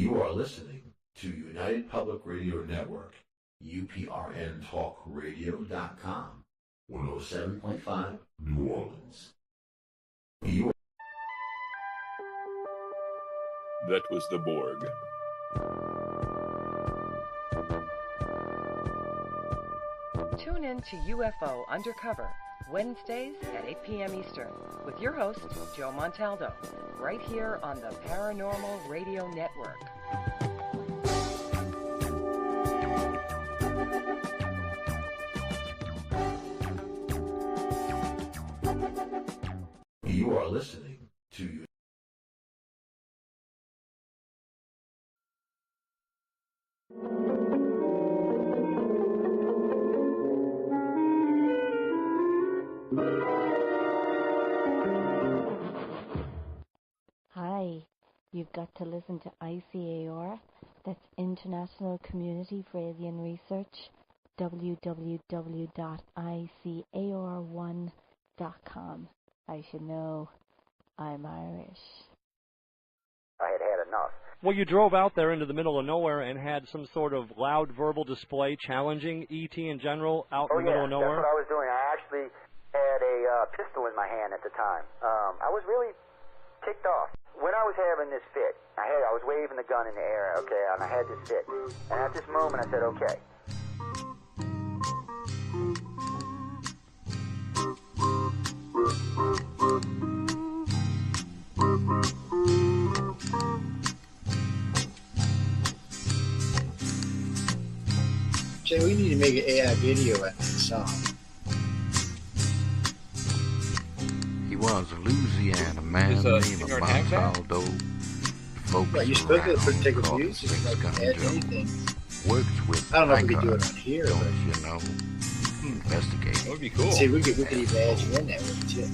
You are listening to United Public Radio Network, UPRNTalkRadio.com, 107.5 New Orleans. You That was the Borg. Tune in to UFO Undercover, Wednesdays at 8 p.m. Eastern, with your host, Joe Montaldo, right here on the Paranormal Radio Network. You are listening to Hi, you've got to listen to ICAR, that's International Community for Alien Research, www.icar1.com. I should know, I'm Irish. I had had enough. Well, you drove out there into the middle of nowhere and had some sort of loud verbal display challenging ET in general out in the middle of nowhere? That's what I was doing. I actually had a pistol in my hand at the time. I was really ticked off. When I was having this fit, I was waving the gun in the air, okay, and I had this fit. And at this moment, I said, okay. Jay, we need to make an AI video at the song. He was a Louisiana man named Montaldo. Right, you're supposed to take a view, so you can add anything. Worked with I don't know if we can do it on here, don't but you know? Investigate. That would be cool. see, we could even add you in there with it too.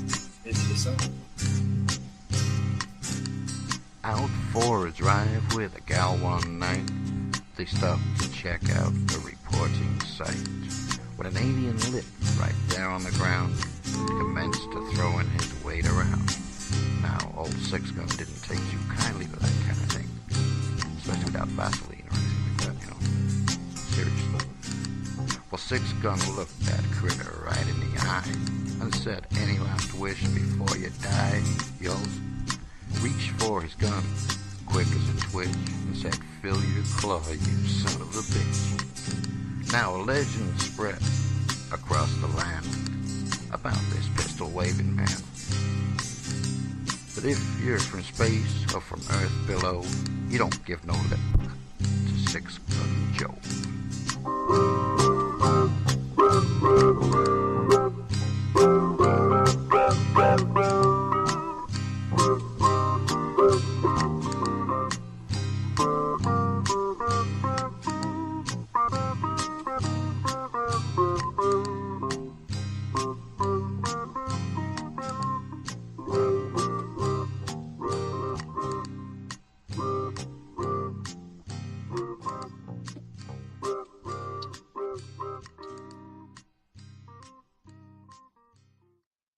It's the song. Out for a drive with a gal one night. They stopped to check out a reporting site. When an alien lit right there on the ground, commenced to throwing his weight around. Now, old Six Gun didn't take too kindly to that kind of thing, especially without Vaseline or anything like that, you know. Seriously. Well, Six Gun looked that critter right in the eye and said, "Any last wish before you die?" Yells, reached for his gun, quick as a twitch, and said, "Fill your claw, you son of a bitch." Now a legend spread across the land about this pistol-waving man. But if you're from space or from Earth below, you don't give no lip to Six Gun Joe.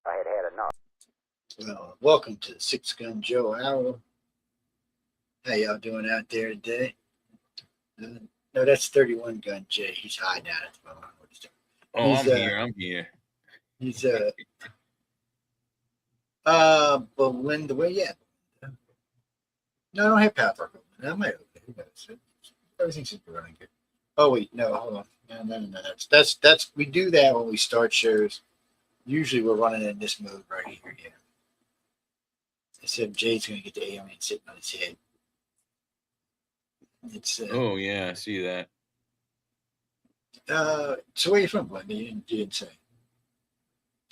I had had enough. Well, welcome to the Six Gun Joe Hour. How y'all doing out there today? No, that's 31 Gun Jay. He's hiding out at the moment. What he's doing. Oh, He's, I'm here. He's Belinda. Well, yeah. No, I don't have power. I might have. Who knows? Everything seems to be running good. Oh wait, no, hold on. No. That's we do that when we start shows. Usually we're running in this mode right here. Yeah. Except Jay's gonna get the alien sitting on his head. It's Oh, yeah, I see that. so where you from, Belinda? You didn't say.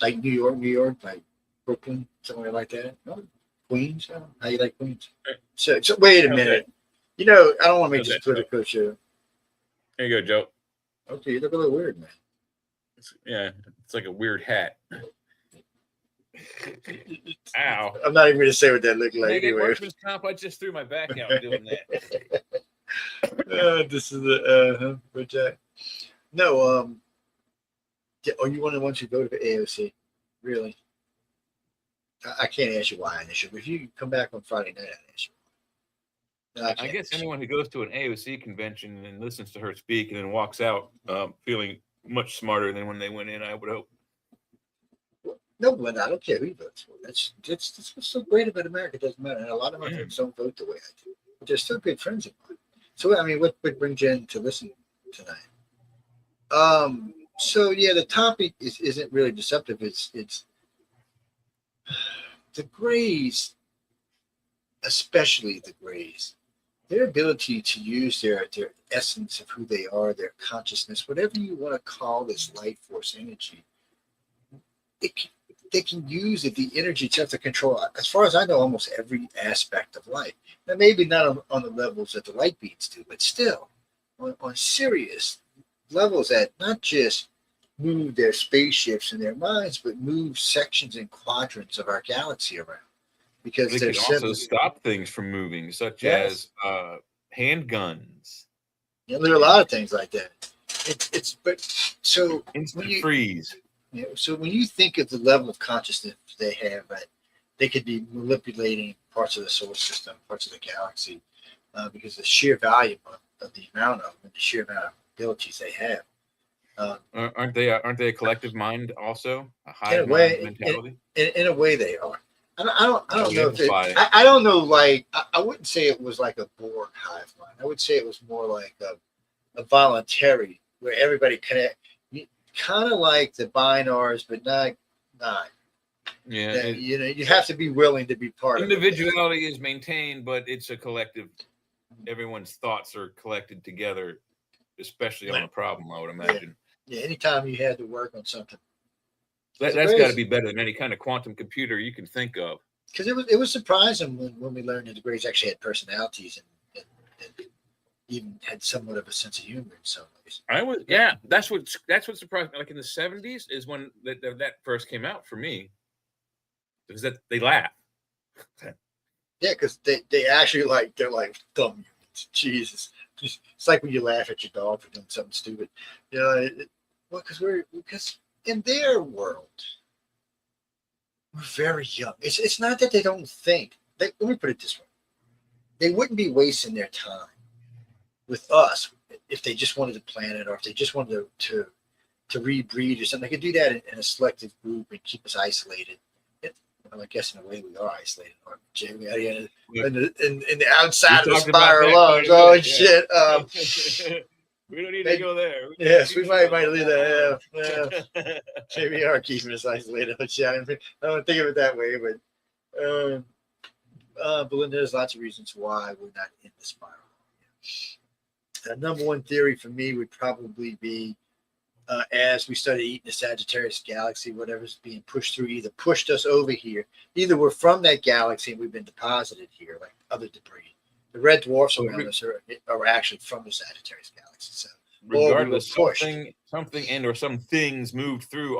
Like New York, like Brooklyn, somewhere like that. No? Queens? How you like Queens? So wait a minute. You know, I don't want to make this a political show. There you go, Joe. Okay, you look a little weird, man. It's like a weird hat. Ow. I'm not even going to say what that looked like. Make it Anyway. workman's comp, I just threw my back out doing that. This is the Jack. No, oh, you want to go to the AOC? Really? I can't ask you why on this show, but if you come back on Friday night, I'll ask you. I can't guess see. anyone who goes to an AOC convention and listens to her speak and then walks out feeling much smarter than when they went in, I would hope. No, but I don't care who you vote for. That's what's so great about America. It doesn't matter. And a lot of my friends don't vote the way I do. But they're still good friends of mine. So I mean, what brings you in to listen tonight? So yeah, the topic isn't really deceptive. It's the Greys, especially the Greys, their ability to use their essence of who they are, their consciousness, whatever you want to call this life force energy. They can use it, the energy itself to control, as far as I know, almost every aspect of life. Now, maybe not on the levels that the light beings do, but still on serious levels that not just move their spaceships and their minds, but move sections and quadrants of our galaxy around. Because they can also stop things from moving, such as handguns. Yeah, there are a lot of things like that. But so instant freeze. You know, so when you think of the level of consciousness they have, that they could be manipulating parts of the solar system, parts of the galaxy, because the sheer volume of the amount of them, and the sheer amount of abilities they have. Aren't they a collective mind also? A hive mind mentality? In a way, they are. I don't know if I don't know. Like I wouldn't say it was like a Borg hive mind. I would say it was more like a voluntary, where everybody connect. Kind of like the binars, but not. Yeah, you have to be willing to be part of it. Individuality is maintained, but it's a collective. Everyone's thoughts are collected together, especially on a problem, I would imagine. Yeah, anytime you had to work on something. That's got to be better than any kind of quantum computer you can think of. Because it was surprising when we learned that the Greys actually had personalities and even had somewhat of a sense of humor in some ways. That's what surprised me. Like in the 70s is when that first came out for me. It was that they laugh. Yeah, because they actually they're like dumb humans. Jesus, it's like when you laugh at your dog for doing something stupid. You know, because in their world we're very young. It's not that they don't think. Let me put it this way: they wouldn't be wasting their time with us if they just wanted to plan it, or if they just wanted to rebreed or something. They could do that in a selective group and keep us isolated. I guess in a way we are isolated, aren't we, Jamie? In the outside of the spiral lungs. Oh, shit. We don't need to go there. We might leave that. Yeah. Jamie are keeping us isolated. I don't think of it that way, but Belinda, there's lots of reasons why we're not in the spiral. Number one theory for me would probably be as we started eating the Sagittarius galaxy, whatever's being pushed through either pushed us over here. Either we're from that galaxy and we've been deposited here, like other debris. The red dwarfs around us are actually from the Sagittarius galaxy. So regardless, something and or some things moved through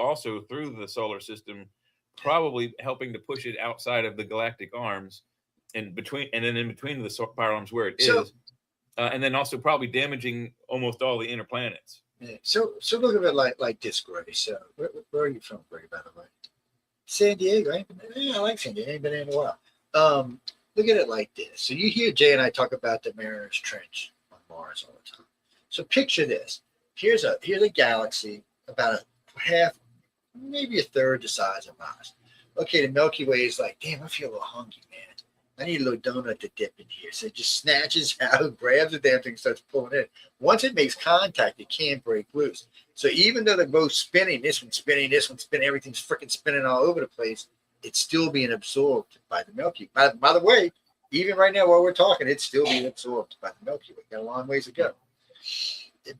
the solar system, probably helping to push it outside of the galactic arms and in between the spiral arms where it is. And then also probably damaging almost all the inner planets. Yeah. So look at it like this, Gray. So where are you from, Gray, by the way? San Diego. I like San Diego. I ain't been there in a while. Look at it like this. So you hear Jay and I talk about the Mariner's Trench on Mars all the time. So picture this. Here's a galaxy about a half, maybe a third the size of Mars. Okay, the Milky Way is like, damn, I feel a little hungry, man. I need a little donut to dip in here. So it just snatches out, grabs the damn thing, starts pulling in. Once it makes contact, it can't break loose. So even though they're both spinning, this one's spinning, everything's freaking spinning all over the place, it's still being absorbed by the Milky Way. By the way, even right now while we're talking, it's still being absorbed by the Milky Way. Got a long ways to go.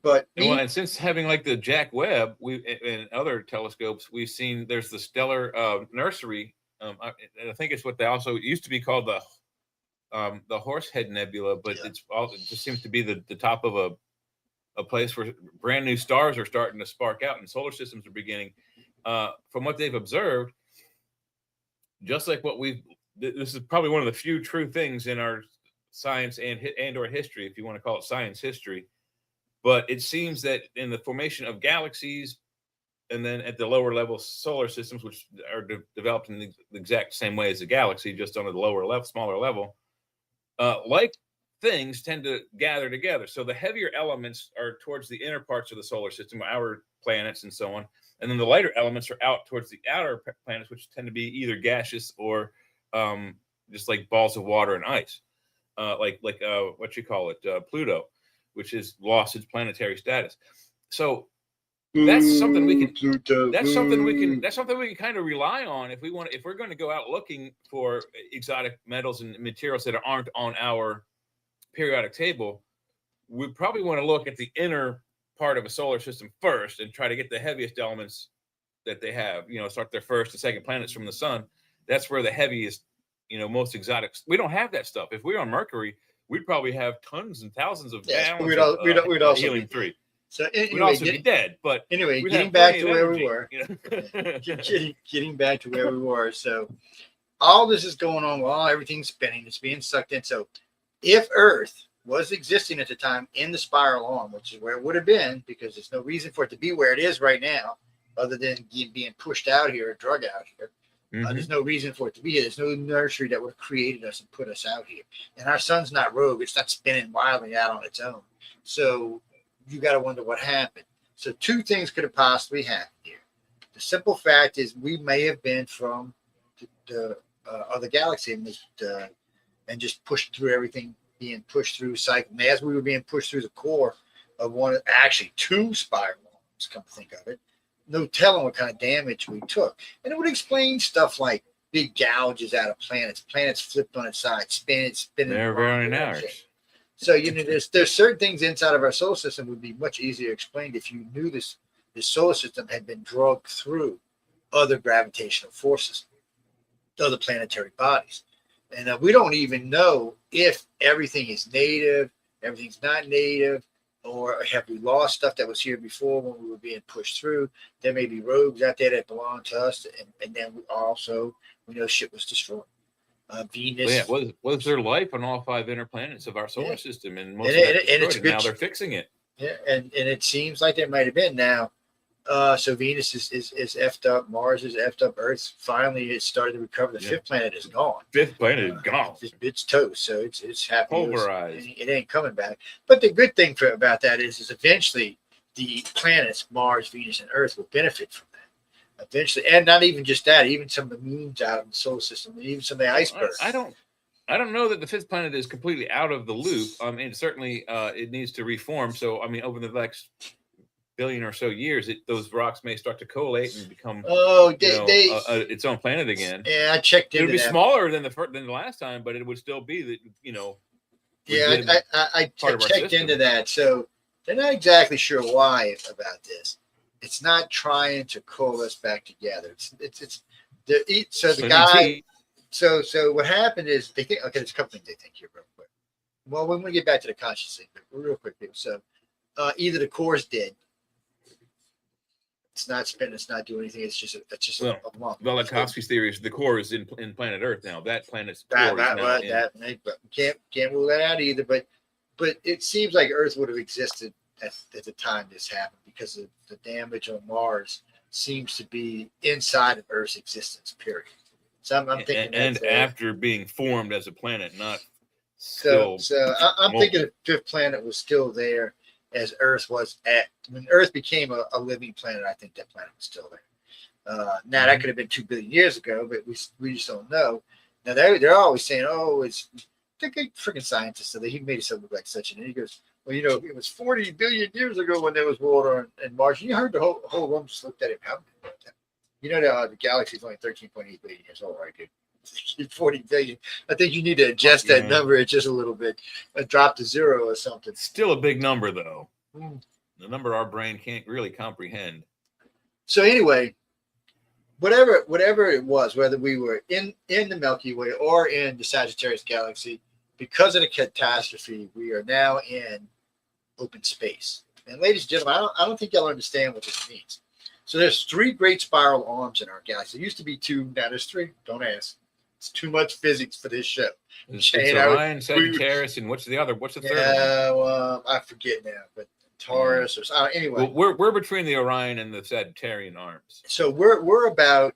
But and since having like the Jack Webb, and other telescopes, we've seen there's the stellar nursery. I think it's what they also used to be called the Horsehead Nebula, but it just seems to be the top of a place where brand new stars are starting to spark out and solar systems are beginning. From what they've observed, just like this is probably one of the few true things in our science and or history, if you want to call it science history. But it seems that in the formation of galaxies, and then at the lower level solar systems, which are developed in the exact same way as a galaxy, just on a lower level, smaller level, like things tend to gather together. So the heavier elements are towards the inner parts of the solar system, our planets and so on. And then the lighter elements are out towards the outer planets, which tend to be either gaseous or just like balls of water and ice, like what you call it, Pluto, which has lost its planetary status. So that's something we can. That's something we can kind of rely on if we're going to go out looking for exotic metals and materials that aren't on our periodic table. We probably want to look at the inner part of a solar system first and try to get the heaviest elements that they have. Start their first and second planets from the sun. That's where the heaviest, most exotic. We don't have that stuff. If we were on Mercury, we'd probably have tons and thousands of gallons we'd also helium-3. So anyway, we'd also be dead. But anyway, getting back to where we were. Getting back to where we were. So all this is going on while everything's spinning. It's being sucked in. So if Earth was existing at the time in the spiral arm, which is where it would have been, because there's no reason for it to be where it is right now, other than being pushed out here or drug out here. There's no reason for it to be here. There's no nursery that would have created us and put us out here. And our sun's not rogue. It's not spinning wildly out on its own. So you got to wonder what happened. So two things could have possibly happened here. The simple fact is we may have been from the other galaxy and just pushed through everything, being pushed through cycle. And as we were being pushed through the core of two spiral arms, come to think of it, no telling what kind of damage we took. And it would explain stuff like big gouges out of planets flipped on its side, spinning. They're very nice. So there's certain things inside of our solar system would be much easier explained if you knew this solar system had been dragged through other gravitational forces, other planetary bodies. And we don't even know if everything is native, everything's not native, or have we lost stuff that was here before when we were being pushed through. There may be rogues out there that belong to us, and then we know shit was destroyed. Venus. Well, yeah, was there life on all 5 inner planets of our solar system? And most of that destroyed, and now they're fixing it. Yeah, and it seems like there might have been now. So Venus is effed up, Mars is effed up, Earth finally it started to recover. The 5th planet is gone. 5th planet is gone. It's toast, so it's happy. Pulverized. It ain't coming back. But the good thing about that is eventually the planets, Mars, Venus, and Earth will benefit from that. Eventually, and not even just that, even some of the moons out of the solar system, and even some of the icebergs. I don't know that the 5th planet is completely out of the loop. Certainly it needs to reform. So over the next billion or so years, those rocks may start to collate and become its own planet again. Yeah, I checked into that. It would be smaller than the last time, but it would still be that Yeah, I checked into that. So they're not exactly sure why about this. It's not trying to coalesce back together. So what happened is they think, okay, there's a couple things they think here real quick. Well, we're going to get back to the conscious thing, but real quick. So either the core is dead. It's not spinning. It's not doing anything. It's just a lump. Velikovsky's theory is the core is in planet Earth now. That planet's core can't rule that out either. But it seems like Earth would have existed at the time this happened because of the damage on Mars seems to be inside of Earth's existence. Period. So I'm thinking, and after being formed as a planet, not so I'm thinking the 5th planet was still there as Earth was when Earth became a living planet. I think that planet was still there. Now that could have been 2 billion years ago, but we just don't know. Now they're always saying, it's the freaking scientist. So he made himself look like such, and he goes, well, it was 40 billion years ago when there was water in Mars. And you heard the whole room just looked at him. The galaxy is only 13.8 billion years old, right, dude? 40 billion. I think you need to adjust that number just a little bit, drop to 0 or something. Still a big number, though. The number our brain can't really comprehend. So anyway, whatever it was, whether we were in the Milky Way or in the Sagittarius galaxy, because of the catastrophe, we are now in open space. And ladies and gentlemen, I don't think y'all understand what this means. So there's 3 great spiral arms in our galaxy. There used to be 2, now there's 3. Don't ask. It's too much physics for this show. It's Orion, Sagittarius, and what's the other? What's the third one? Well, I forget now, but Taurus or something. Anyway. Well, we're between the Orion and the Sagittarian arms. So we're about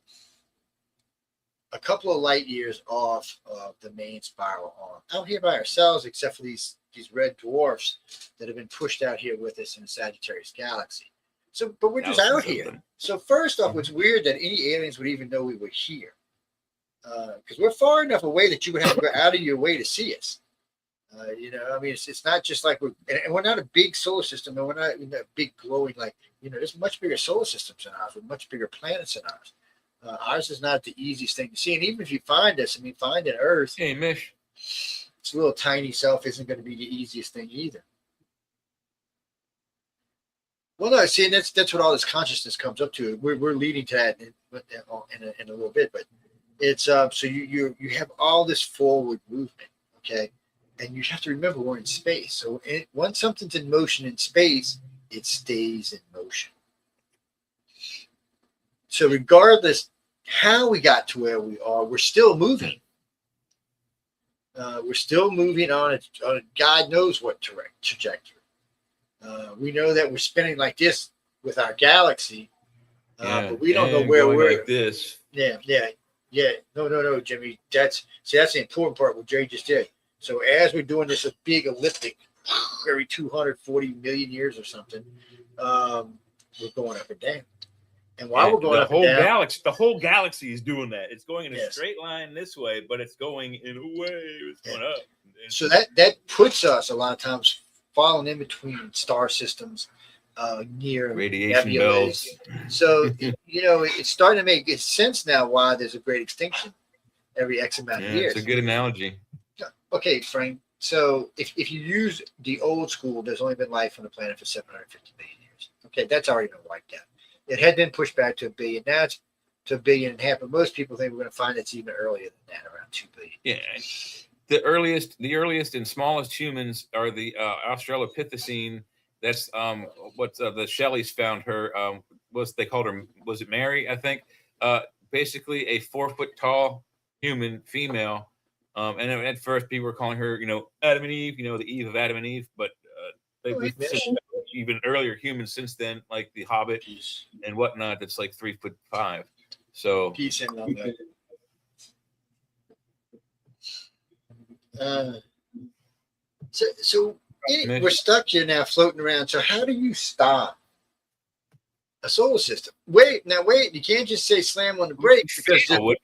a couple of light years off of the main spiral arm, out here by ourselves, except for these red dwarfs that have been pushed out here with us in the Sagittarius galaxy. So, but we're just out here. So first off, it's weird that any aliens would even know we were here, because we're far enough away that you would have to go out of your way to see us. You know, I mean, it's not just like we're not a big solar system, and we're not in that big glowing, like, you know, there's much bigger solar systems than ours with much bigger planets than ours. Ours is not the easiest thing to see. And even if you find us, I mean, finding Earth, hey, Mish, its little tiny self isn't going to be the easiest thing either. Well, no, see, and that's what all this consciousness comes up to. We're leading to that in a little bit, but it's so you have all this forward movement, okay, and you have to remember we're in space. So once something's in motion in space, it stays in motion. So regardless how we got to where we are, we're still moving. We're still moving on a God knows what trajectory. We know that we're spinning like this with our galaxy, but we don't know where we're like this. Yeah. No, Jimmy. That's the important part. What Jay just did. So as we're doing this big elliptic every 240 million years or something, we're going up and down. And while we're going up and down, the whole galaxy is doing that. It's going in a straight line this way, but it's going in a way. It's going up. So that puts us a lot of times falling in between star systems, near radiation nebulas. belts. So you know, it's starting to make sense now why there's a great extinction every X amount of years. It's a good analogy. Okay, Frank. So if you use the old school, there's only been life on the planet for 750 million years. Okay, that's already been wiped out. It had been pushed back to 1 billion. Now it's to 1.5 billion, but most people think we're going to find it's even earlier than that, around 2 billion. Yeah. The earliest and smallest humans are the Australopithecine. That's what the Shelleys found her. They called her? Was it Mary? I think. Basically, a 4 foot tall human female. And at first, people were calling her, you know, Adam and Eve. You know, the Eve of Adam andEve. But we've seen even earlier humans since then, like the Hobbit and whatnot. That's like 3'5". So peace in on that. So we're stuck here now, floating around. So how do you stop a solar system? Wait, you can't just say slam on the brakes because.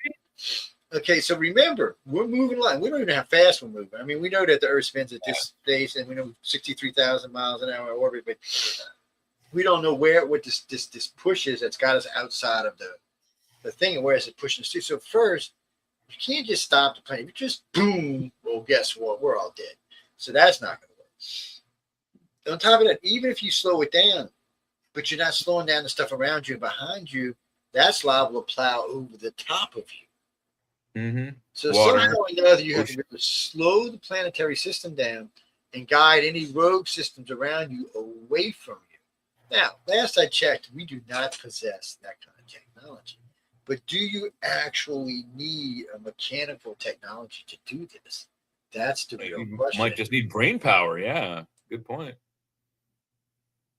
Okay, so remember, we're moving along. We don't even know how fast we're moving. I mean, we know that the Earth spins at this space, and we know 63,000 miles an hour orbit, but we don't know what this push is that's got us outside of the thing, and where is it pushing us to. So first, you can't just stop the plane. If you just boom, well, guess what? We're all dead. So that's not going to work. On top of that, even if you slow it down, but you're not slowing down the stuff around you and behind you, that's liable to plow over the top of you. Mm-hmm. So somehow or another, you have to be able to slow the planetary system down and guide any rogue systems around you away from you. Now, last I checked, we do not possess that kind of technology. But do you actually need a mechanical technology to do this? That's the real question. Might just need brain power. Yeah, good point.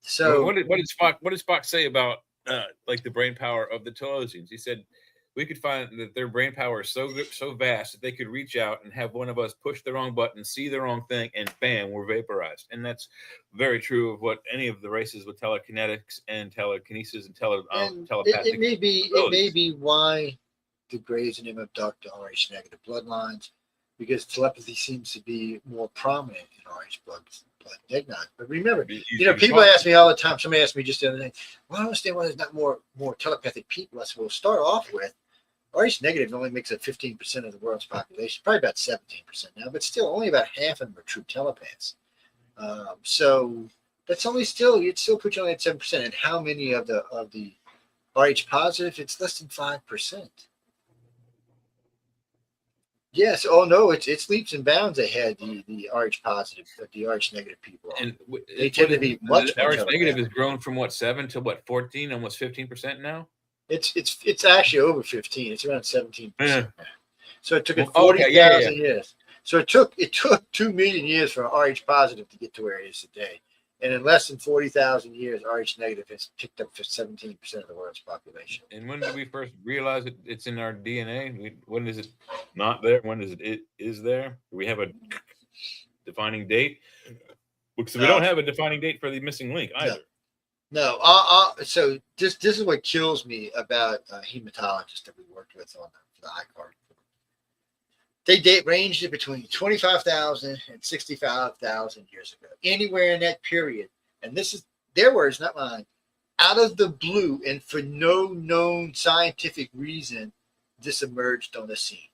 So what did Spock say about like the brain power of the Telosians? He said we could find that their brain power is so vast that they could reach out and have one of us push the wrong button, see the wrong thing, and bam, we're vaporized. And that's very true of what any of the races with telekinetics and telekinesis and telepathic. It may be why the Greys and them abduct RH negative bloodlines, because telepathy seems to be more prominent in RH blood eggnog. But remember, people ask me all the time. Somebody asked me just the other day, well, I don't understand why there's not more telepathic people. I said, well, start off with RH negative only makes up 15% of the world's population, probably about 17% now, but still only about half of them are true telepaths. So that's only it still puts you only at 7%. And how many of the RH positive? It's less than 5%. Yes. Oh no, it's leaps and bounds ahead. The RH positive, the RH negative people, and they tend to be much more. RH negative has grown from 7 to 14, almost 15% now. It's actually over 15. It's around 17%. Yeah. So it took 40,000 years. So it took 2 million years for RH positive to get to where it is today, And in less than 40,000 years, Rh negative has picked up for 17% of the world's population. And when did we first realize it's in our DNA? When is it not there? When is it is there? Do we have a defining date? Because we don't have a defining date for the missing link either. No. So this is what kills me about hematologists that we worked with on the iCard. They ranged it between 25,000 and 65,000 years ago, anywhere in that period. And this is their words, not mine. Out of the blue and for no known scientific reason, this emerged on the scene.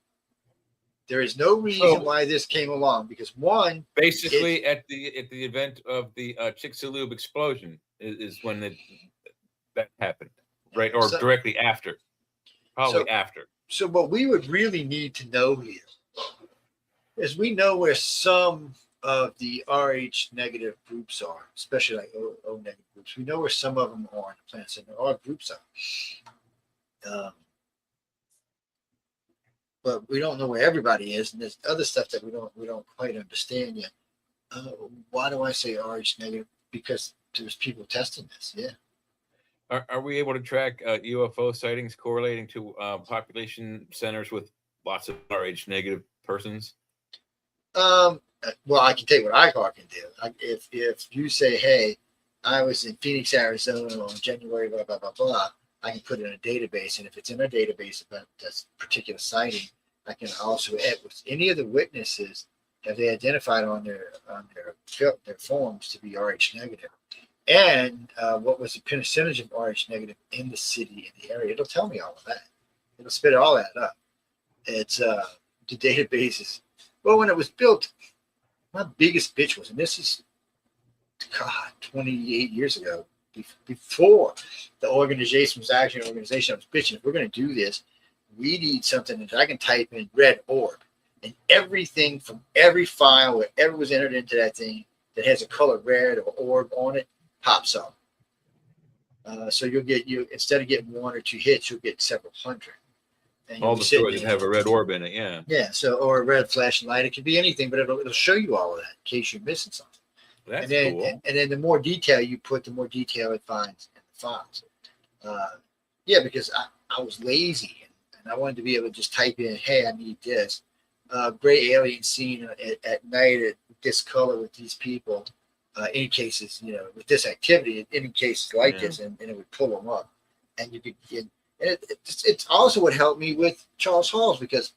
There is no reason why this came along because one, basically at the event of the Chicxulub explosion is when that happened, right? Or directly after, probably after. So what we would really need to know here is we know where some of the Rh negative groups are, especially like O negative groups. We know where some of them are on the planet, and there are groups are. But we don't know where everybody is, and there's other stuff that we don't quite understand yet. Why do I say Rh negative? Because there's people testing this. Yeah. Are we able to track UFO sightings correlating to population centers with lots of Rh negative persons? Well, I can tell you what iCar can do. If you say, "Hey, I was in Phoenix, Arizona on January, blah blah blah blah," I can put it in a database, and if it's in a database about this particular sighting, I can also add with any of the witnesses have they identified on their forms to be Rh negative, and what was the percentage of Rh negative in the city, in the area. It'll tell me all of that. It'll spit all that up. It's the database is when it was built. My biggest bitch was, and this is 28 years ago. Before the organization was actually an organization, I was bitching, if we're going to do this, we need something that I can type in red orb, and everything from every file, wherever was entered into that thing that has a color red or orb on it, pops up. So you'll get, instead of getting one or two hits, you'll get several hundred. And all the stories have a red orb in it, yeah. Yeah, so, or a red flashing light. It could be anything, but it'll show you all of that in case you're missing something. That's cool. And then the more detail you put, the more detail it finds in the files. Because I was lazy and I wanted to be able to just type in, "Hey, I need this gray alien scene at night at this color with these people." Any cases, with this activity, any cases like this, and it would pull them up, and you could. It's also what helped me with Charles Halls because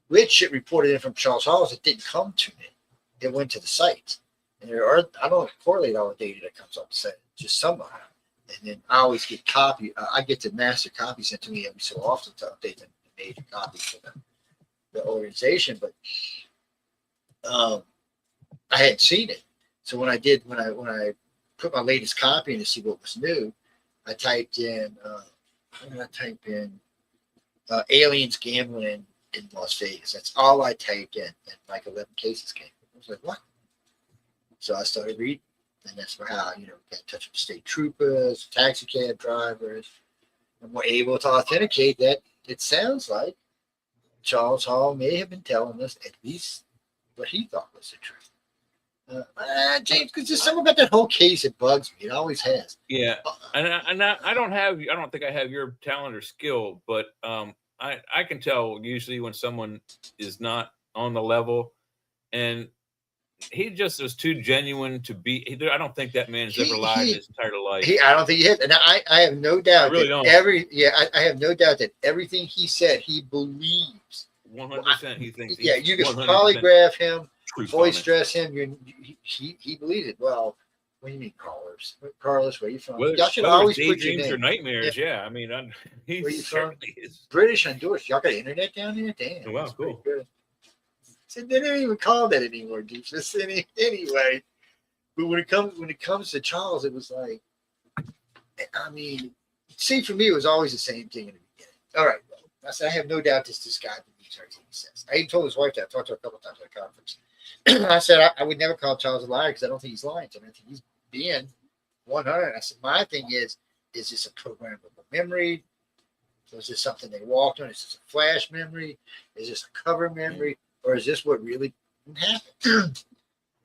weird shit reported in from Charles Halls. It didn't come to me; it went to the sites. And I don't correlate all the data that comes up the site, just some of it. And then I always get copy. I get the master copy sent to me every so often to update the major copies for the organization. But I hadn't seen it, so when I put my latest copy in to see what was new, I typed in. I type in aliens gambling in Las Vegas. That's all I typed in, and like 11 cases came. I was like, what? So I started reading, and that's how, got in touch with state troopers, taxi cab drivers, and we're able to authenticate that it sounds like Charles Hall may have been telling us at least what he thought was the truth. James, because there's something about that whole case that bugs me. It always has. Yeah, and I don't think I have your talent or skill, but I can tell usually when someone is not on the level, and he just was too genuine to be. I don't think that man has ever lied in his entire life. I don't think he has, and I have no doubt. I really don't. I have no doubt that everything he said he believes. 100%. He thinks. Yeah, you can polygraph him, voice stress him. He believes it. Well, what do you mean, Carlos? Where are you from? Y'all should always put your name. Or nightmares. Yeah, I mean, he certainly is. British Honduras. Y'all got internet down there? Damn. Oh, wow, cool. Good. So they don't even call that anymore, Deep. Anyway. But when it comes to Charles, it was like, I mean, see, for me, it was always the same thing in the beginning. All right, well, I said I have no doubt this guy believes everything he says. I even told his wife that. I talked to her a couple of times at a conference. I said I would never call Charles a liar because I don't think he's lying to me. I think he's being 100. I said my thing is this a programmable memory? So is this something they walked on? Is this a flash memory? Is this a cover memory? Or is this what really happened?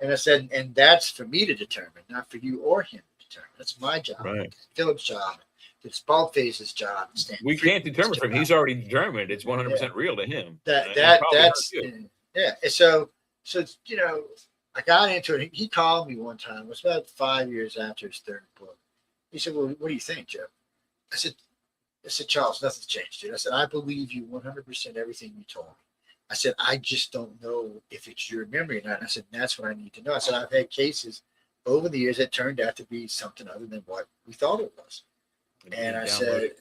And I said, and that's for me to determine, not for you or him to determine. That's my job. Right. Philip's job. It's Baldface's job. We can't determine for him. He's already determined. It's 100% real to him. That's yeah. And so you know, I got into it. He called me one time. It was about 5 years after his third book. He said, "Well, what do you think, Joe?" I said, Charles, nothing's changed, dude. I said, I believe you 100% everything you told me. I said, I just don't know if it's your memory or not. And I said, that's what I need to know. I said, I've had cases over the years that turned out to be something other than what we thought it was. And I said,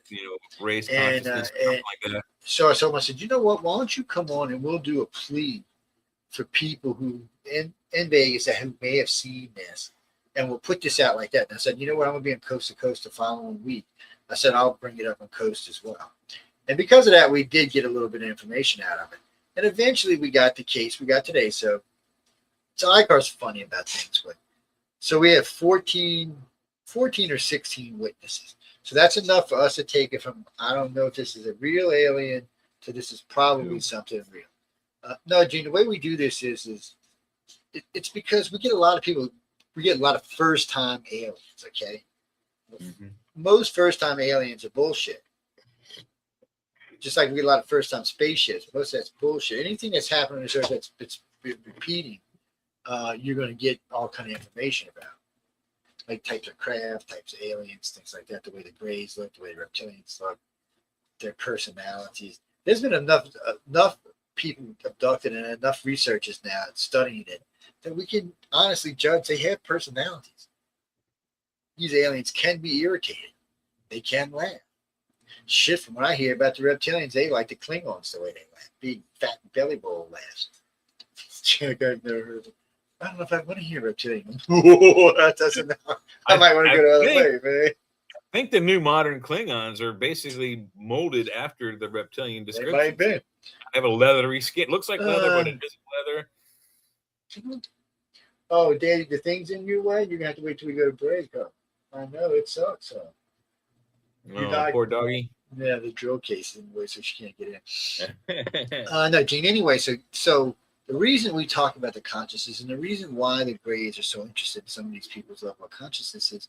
raise consciousness, like that. So I told him, I said, you know what? Why don't you come on and we'll do a plea for people who in Vegas that who may have seen this, and we'll put this out like that. And I said, you know what? I'm gonna be on Coast to Coast the following week. I said, I'll bring it up on Coast as well. And because of that, we did get a little bit of information out of it. And eventually we got the case we got today. So ICAR's funny about things. But so we have 14 or 16 witnesses. So that's enough for us to take it from, I don't know if this is a real alien to this is probably something real. No, Gene, the way we do this is it's because we get a lot of first-time aliens, okay? Mm-hmm. Most first-time aliens are bullshit. Just like we get a lot of first-time spaceships. Most of that's bullshit. Anything that's happened on this earth that's repeating, you're going to get all kind of information about. Like types of craft, types of aliens, things like that, the way the Greys look, the way the reptilians look, their personalities. There's been enough people abducted and enough researchers now studying it that we can honestly judge they have personalities. These aliens can be irritated. They can laugh. Shit, from what I hear about the reptilians, they like the Klingons the way they laugh. Big, fat belly bowl laughs. I've never heard of it. I don't know if I want to hear reptilian. That doesn't know. I might want to go the other way, man. I think the new modern Klingons are basically molded after the reptilian description. They might be. They have a leathery skin. It looks like leather, but it isn't leather. Oh, Daddy, the thing's in your way. You're gonna have to wait till we go to break. Huh? I know it sucks. Oh, poor doggy. Yeah, the drill case is in the way, so she can't get in. No, Gene. Anyway, so the reason we talk about the consciousness and the reason why the Greys are so interested in some of these people's level of consciousness is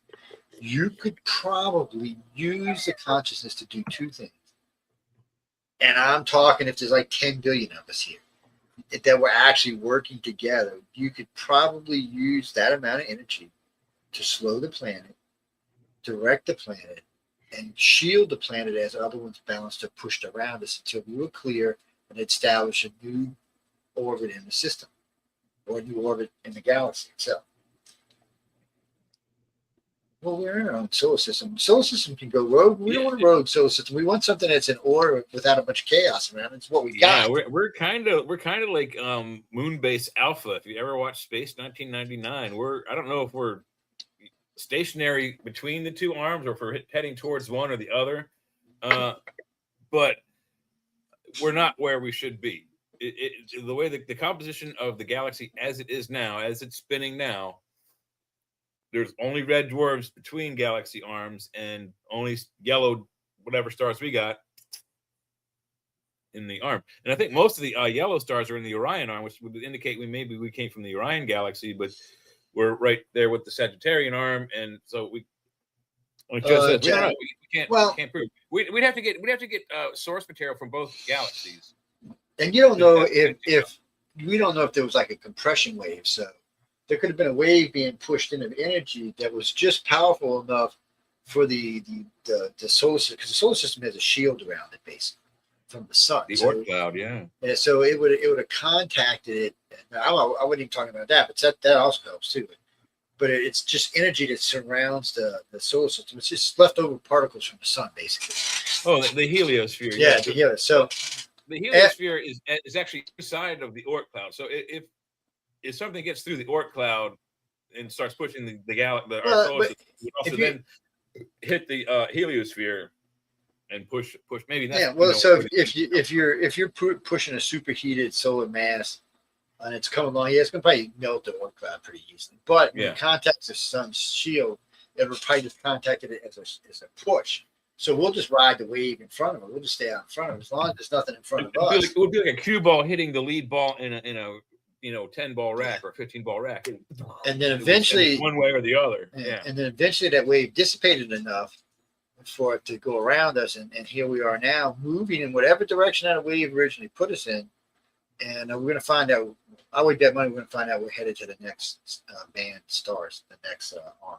you could probably use the consciousness to do two things. And I'm talking if there's like 10 billion of us here that were actually working together, you could probably use that amount of energy to slow the planet, direct the planet, and shield the planet as other ones balanced or pushed around us until we were clear and establish a new orbit in the system or a new orbit in the galaxy itself. Well, we're in our own solar system. Solar system can go rogue. We don't want a rogue solar system. We want something that's in order without a bunch of chaos around. It's what we got. Yeah, we're kind of like Moon Base Alpha. If you ever watched Space 1999, I don't know if we're stationary between the two arms or if we're heading towards one or the other, but we're not where we should be. The way the composition of the galaxy as it is now, as it's spinning now, there's only red dwarfs between galaxy arms and only yellow whatever stars we got in the arm. And I think most of the yellow stars are in the Orion arm, which would indicate we came from the Orion galaxy, but we're right there with the Sagittarian arm, and so we don't know. We can't prove. We'd have to get source material from both galaxies. And you don't know if we don't know if there was like a compression wave, so there could have been a wave being pushed in of energy that was just powerful enough for the solar system, because the solar system has a shield around it basically from the sun. The Oort cloud, yeah. So it would have contacted it. I wasn't even talking about that, but that also helps too. But it's just energy that surrounds the solar system. It's just leftover particles from the sun, basically. Oh, the heliosphere. Yeah, the heliosphere. So the heliosphere is actually inside of the Oort cloud. So if something gets through the Oort cloud and starts pushing our solar system, it also then hit the heliosphere and push. Maybe that's, yeah. Well, so if you're pushing a superheated solar mass and it's coming along, it's going to probably melt the Oort cloud pretty easily. But when it contacts the sun's shield, it will probably just contacted it as a push. So we'll just ride the wave in front of it. We'll just stay out in front of it as long as there's nothing in front of us. It would be like a cue ball hitting the lead ball in a 10-ball rack or 15-ball rack. And then eventually, one way or the other. And then eventually that wave dissipated enough for it to go around us. And here we are now moving in whatever direction that wave originally put us in. And we're going to find out, I would bet money we're going to find out we're headed to the next band stars, the next arm.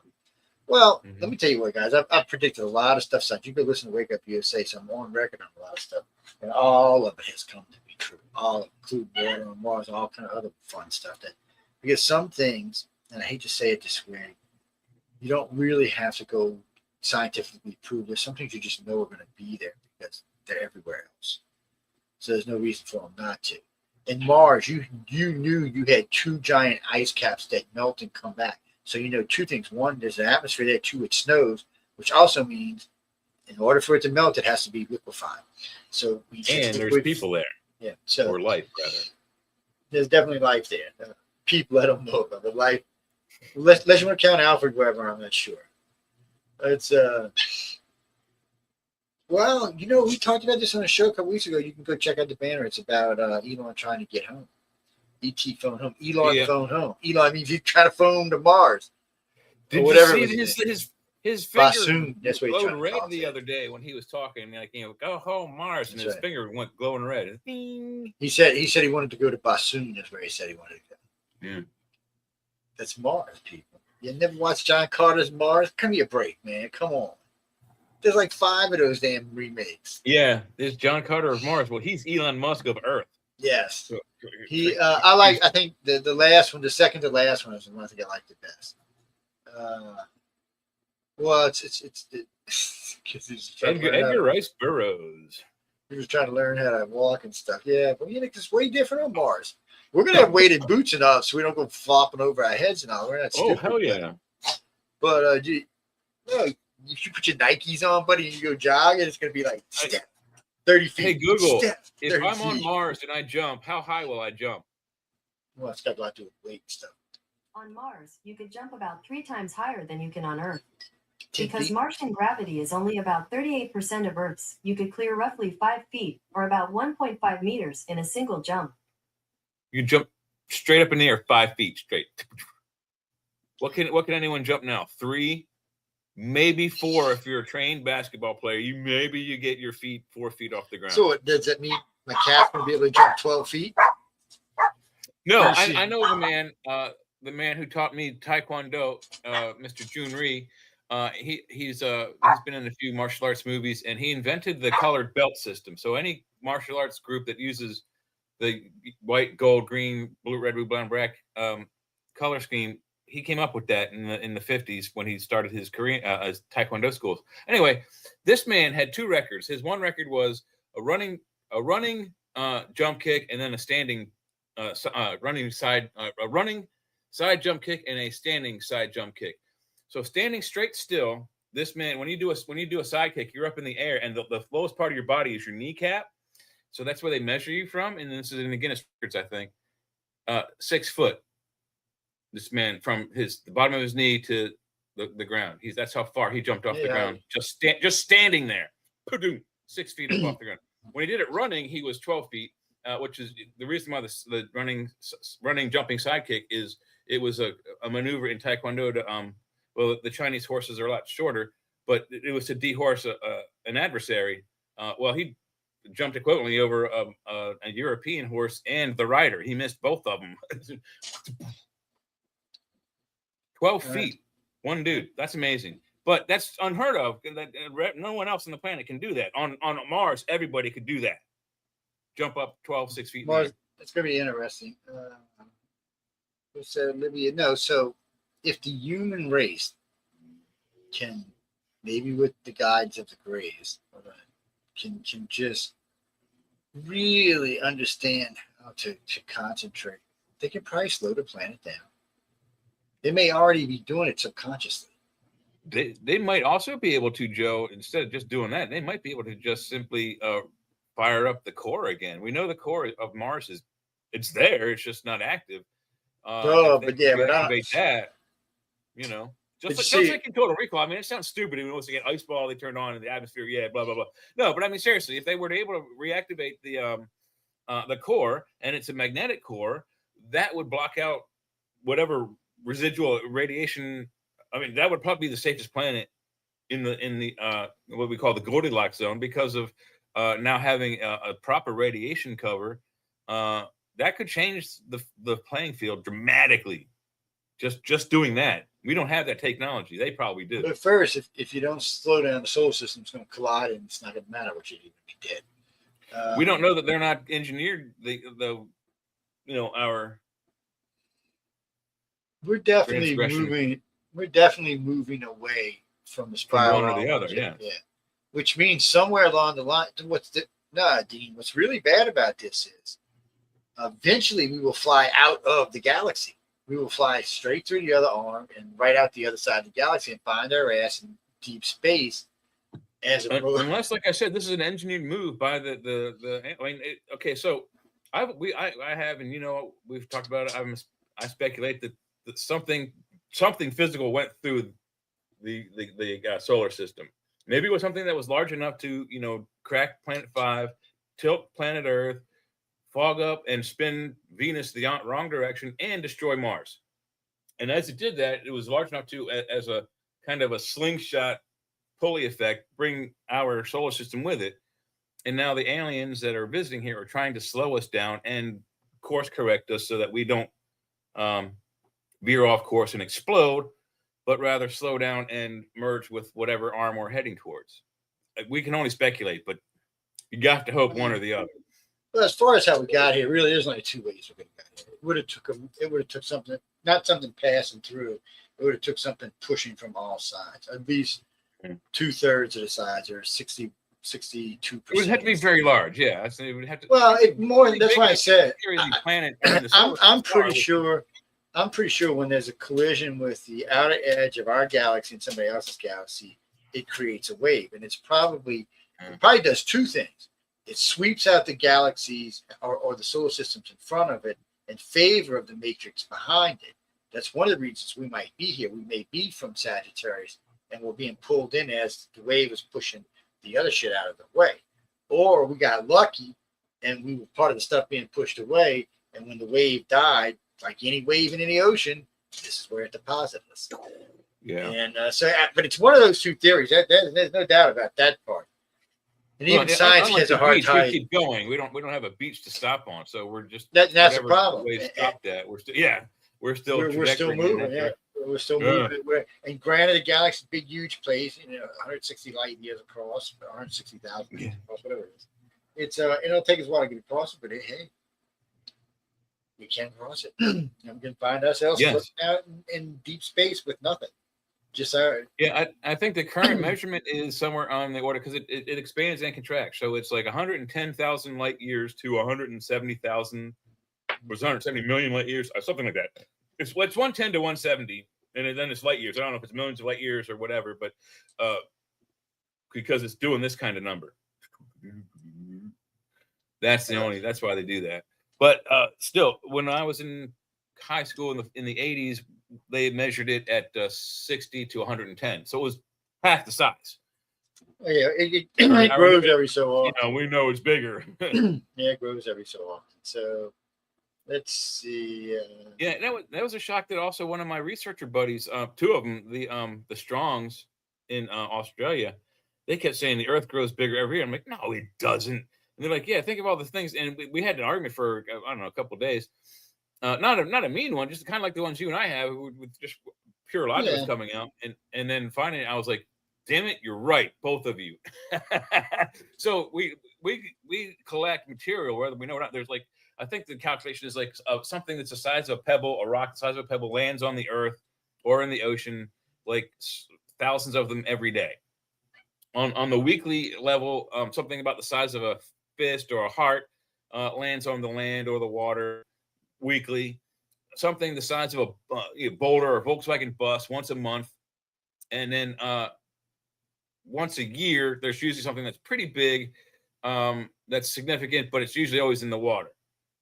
Well, let me tell you what, guys, I've predicted a lot of stuff since you could listen to Wake Up USA, so I'm on record on a lot of stuff. And all of it has come to be true. All including water on Mars, all kind of other fun stuff. Because some things, and I hate to say it this way, you don't really have to go scientifically prove. There's some things you just know are going to be there because they're everywhere else. So there's no reason for them not to. In Mars, you knew you had 2 giant ice caps that melt and come back. So you know 2 things. One, there's an atmosphere there. 2, it snows, which also means in order for it to melt, it has to be liquefied. So there's people there. Yeah. So or life, rather. There's definitely life there. People I don't know about, but life. Unless you want to count Alfred Weber, I'm not sure. It's well, we talked about this on a show a couple weeks ago. You can go check out the banner. It's about Elon trying to get home. E.T. phone home. Elon phone home. Elon means he's trying to phone to Mars. Did whatever you see his finger Bassoon, that's what glowed red the other day when he was talking, like, go home, Mars, and his finger went glowing red. Ding. He said he wanted to go to Bassoon. That's where he said he wanted to go. Yeah. That's Mars, people. You never watched John Carter's Mars? Give me a break, man. Come on. There's like 5 of those damn remakes. Yeah, there's John Carter of Mars. Well, he's Elon Musk of Earth. Yes. So, I think the last one, the second to last one is the one I think I like the best. Well, it's because he's Edgar Rice Burroughs. He was trying to learn how to walk and stuff. Yeah, but it's way different on Mars. We're gonna have weighted boots and all, so we don't go flopping over our heads and all. We're not stupid. Oh, hell yeah! But if you put your Nikes on, buddy, and you go jogging, it's gonna be like step 30 feet. Hey Google, if I'm feet. on Mars and I jump, how high will I jump? Well, it's got a lot to do with weight and stuff. On Mars, you could jump about 3 times higher than you can on Earth. 10 Because feet? Martian gravity is only about 38% of Earth's, you could clear roughly 5 feet, or about 1.5 meters, in a single jump. You jump straight up in the air 5 feet straight. What can anyone jump now? 3, maybe 4 if you're a trained basketball player. You get your feet 4 feet off the ground. So does that mean my calf going to be able to jump 12 feet? No, I know the man who taught me Taekwondo, Mr. Junri. He's been in a few martial arts movies, and he invented the colored belt system. So any martial arts group that uses the white, gold, green, blue, red, blue, brown, black color scheme, he came up with that in the 50s when he started his Korean his Taekwondo schools. Anyway, this man had 2 records. His one record was a running jump kick, and then a standing running side jump kick and a standing side jump kick. So standing straight still, this man, when you do a side kick, you're up in the air, and the lowest part of your body is your kneecap. So that's where they measure you from. And this is in the Guinness records, I think. 6 foot. This man from the bottom of his knee to the ground. That's how far he jumped off the ground. Just standing there. 6 feet up off the ground. When he did it running, he was 12 feet, which is the reason why the running jumping sidekick is it was a maneuver in Taekwondo to the Chinese horses are a lot shorter, but it was to dehorse an adversary. He jumped equivalently over a European horse and the rider. He missed both of them. 12 feet, one dude. That's amazing. But that's unheard of. No one else on the planet can do that. On Mars, everybody could do that. Jump up 6 feet. Mars, it's going to be interesting. Who said Olivia? No, so if the human race can, maybe with the guides of the Greys, can just really understand how to concentrate, they can probably slow the planet down. They may already be doing it subconsciously. They might also be able to, Joe, instead of just doing that, they might be able to just simply fire up the core again. We know the core of Mars it's there, it's just not active. But activate that, just like in Total Recall. I mean, it sounds stupid. Once they get ice ball, they turn on in the atmosphere. Blah blah blah. No, but I mean, seriously, if they were able to reactivate the core, and it's a magnetic core, that would block out whatever residual radiation. I mean, that would probably be the safest planet in the what we call the Goldilocks zone, because of now having a proper radiation cover. That could change the playing field dramatically. Just doing that. We don't have that technology. They probably do. But first, if you don't slow down, the solar system's going to collide, and it's not going to matter what you do, you're going to be dead. We don't know that they're not engineered our. We're definitely moving. We're definitely moving away from the spiral. From one or the other, yeah. Which means somewhere along the line, Dean, what's really bad about this is eventually we will fly out of the galaxy. We will fly straight through the other arm and right out the other side of the galaxy and find our ass in deep space. Unless, like I said, this is an engineered move by okay, so I have, and we've talked about it. I speculate that something physical went through the solar system. Maybe it was something that was large enough to crack Planet 5, tilt planet Earth, fog up and spin Venus the wrong direction, and destroy Mars. And as it did that, it was large enough to, as a kind of a slingshot pulley effect, bring our solar system with it. And now the aliens that are visiting here are trying to slow us down and course correct us so that we don't veer off course and explode, but rather slow down and merge with whatever arm we're heading towards. We can only speculate, but you got to hope one or the other. Well, as far as how we got here, really, there's only two ways we're going to get here. It would have took something, not something passing through. It would have took something pushing from all sides. At least 2/3 of the sides, or 62%. It would have to be very large, yeah. So it would have to. Well, that's why I said. Planet. I'm pretty sure. I'm pretty sure when there's a collision with the outer edge of our galaxy and somebody else's galaxy, it creates a wave, and it probably does two things. It sweeps out the galaxies or the solar systems in front of it in favor of the matrix behind it. That's one of the reasons we might be here. We may be from Sagittarius, and we're being pulled in as the wave is pushing the other shit out of the way. Or we got lucky, and we were part of the stuff being pushed away, and when the wave died, like any wave in any ocean, this is where it deposited us. Yeah. And but it's one of those two theories. There's no doubt about that part. And even science has a hard time. We keep going. We don't have a beach to stop on, so we're just that's the problem. We stopped at. We're still moving. Yeah, we're still moving. And granted, the galaxy is a big, huge place. 160 light years across, 160,000 years across, whatever it is. It's it'll take us a while to get across it, but hey, we can cross it. And we can find ourselves looking out in deep space with nothing. I think the current measurement is somewhere on the order, because it expands and contracts. So it's like 110,000 light years to 170,000, was 170 million light years, or something like that. It's 110 to 170, and then it's light years. I don't know if it's millions of light years or whatever, but because it's doing this kind of number. That's why they do that. But still, when I was in high school in the 80s, they measured it at 60 to 110, so it was half the size. Yeah, it grows every so often. We know it's bigger. Yeah, it grows every so often. So let's see. That was a shock that also one of my researcher buddies, two of them, the Strongs in Australia, they kept saying the Earth grows bigger every year. I'm like, no, it doesn't. And they're like, yeah, think of all the things. And we had an argument for I don't know, a couple of days. Not a mean one, just kind of like the ones you and I have, with just pure logic coming out, and then finally I was like, damn it, you're right, both of you. So we collect material whether we know or not. There's I think the calculation is something that's the size of a pebble, a rock the size of a pebble lands on the Earth or in the ocean, like thousands of them every day. On the weekly level, something about the size of a fist or a heart lands on the land or the water weekly. Something the size of a boulder or Volkswagen bus once a month, and then once a year there's usually something that's pretty big, that's significant, but it's usually always in the water.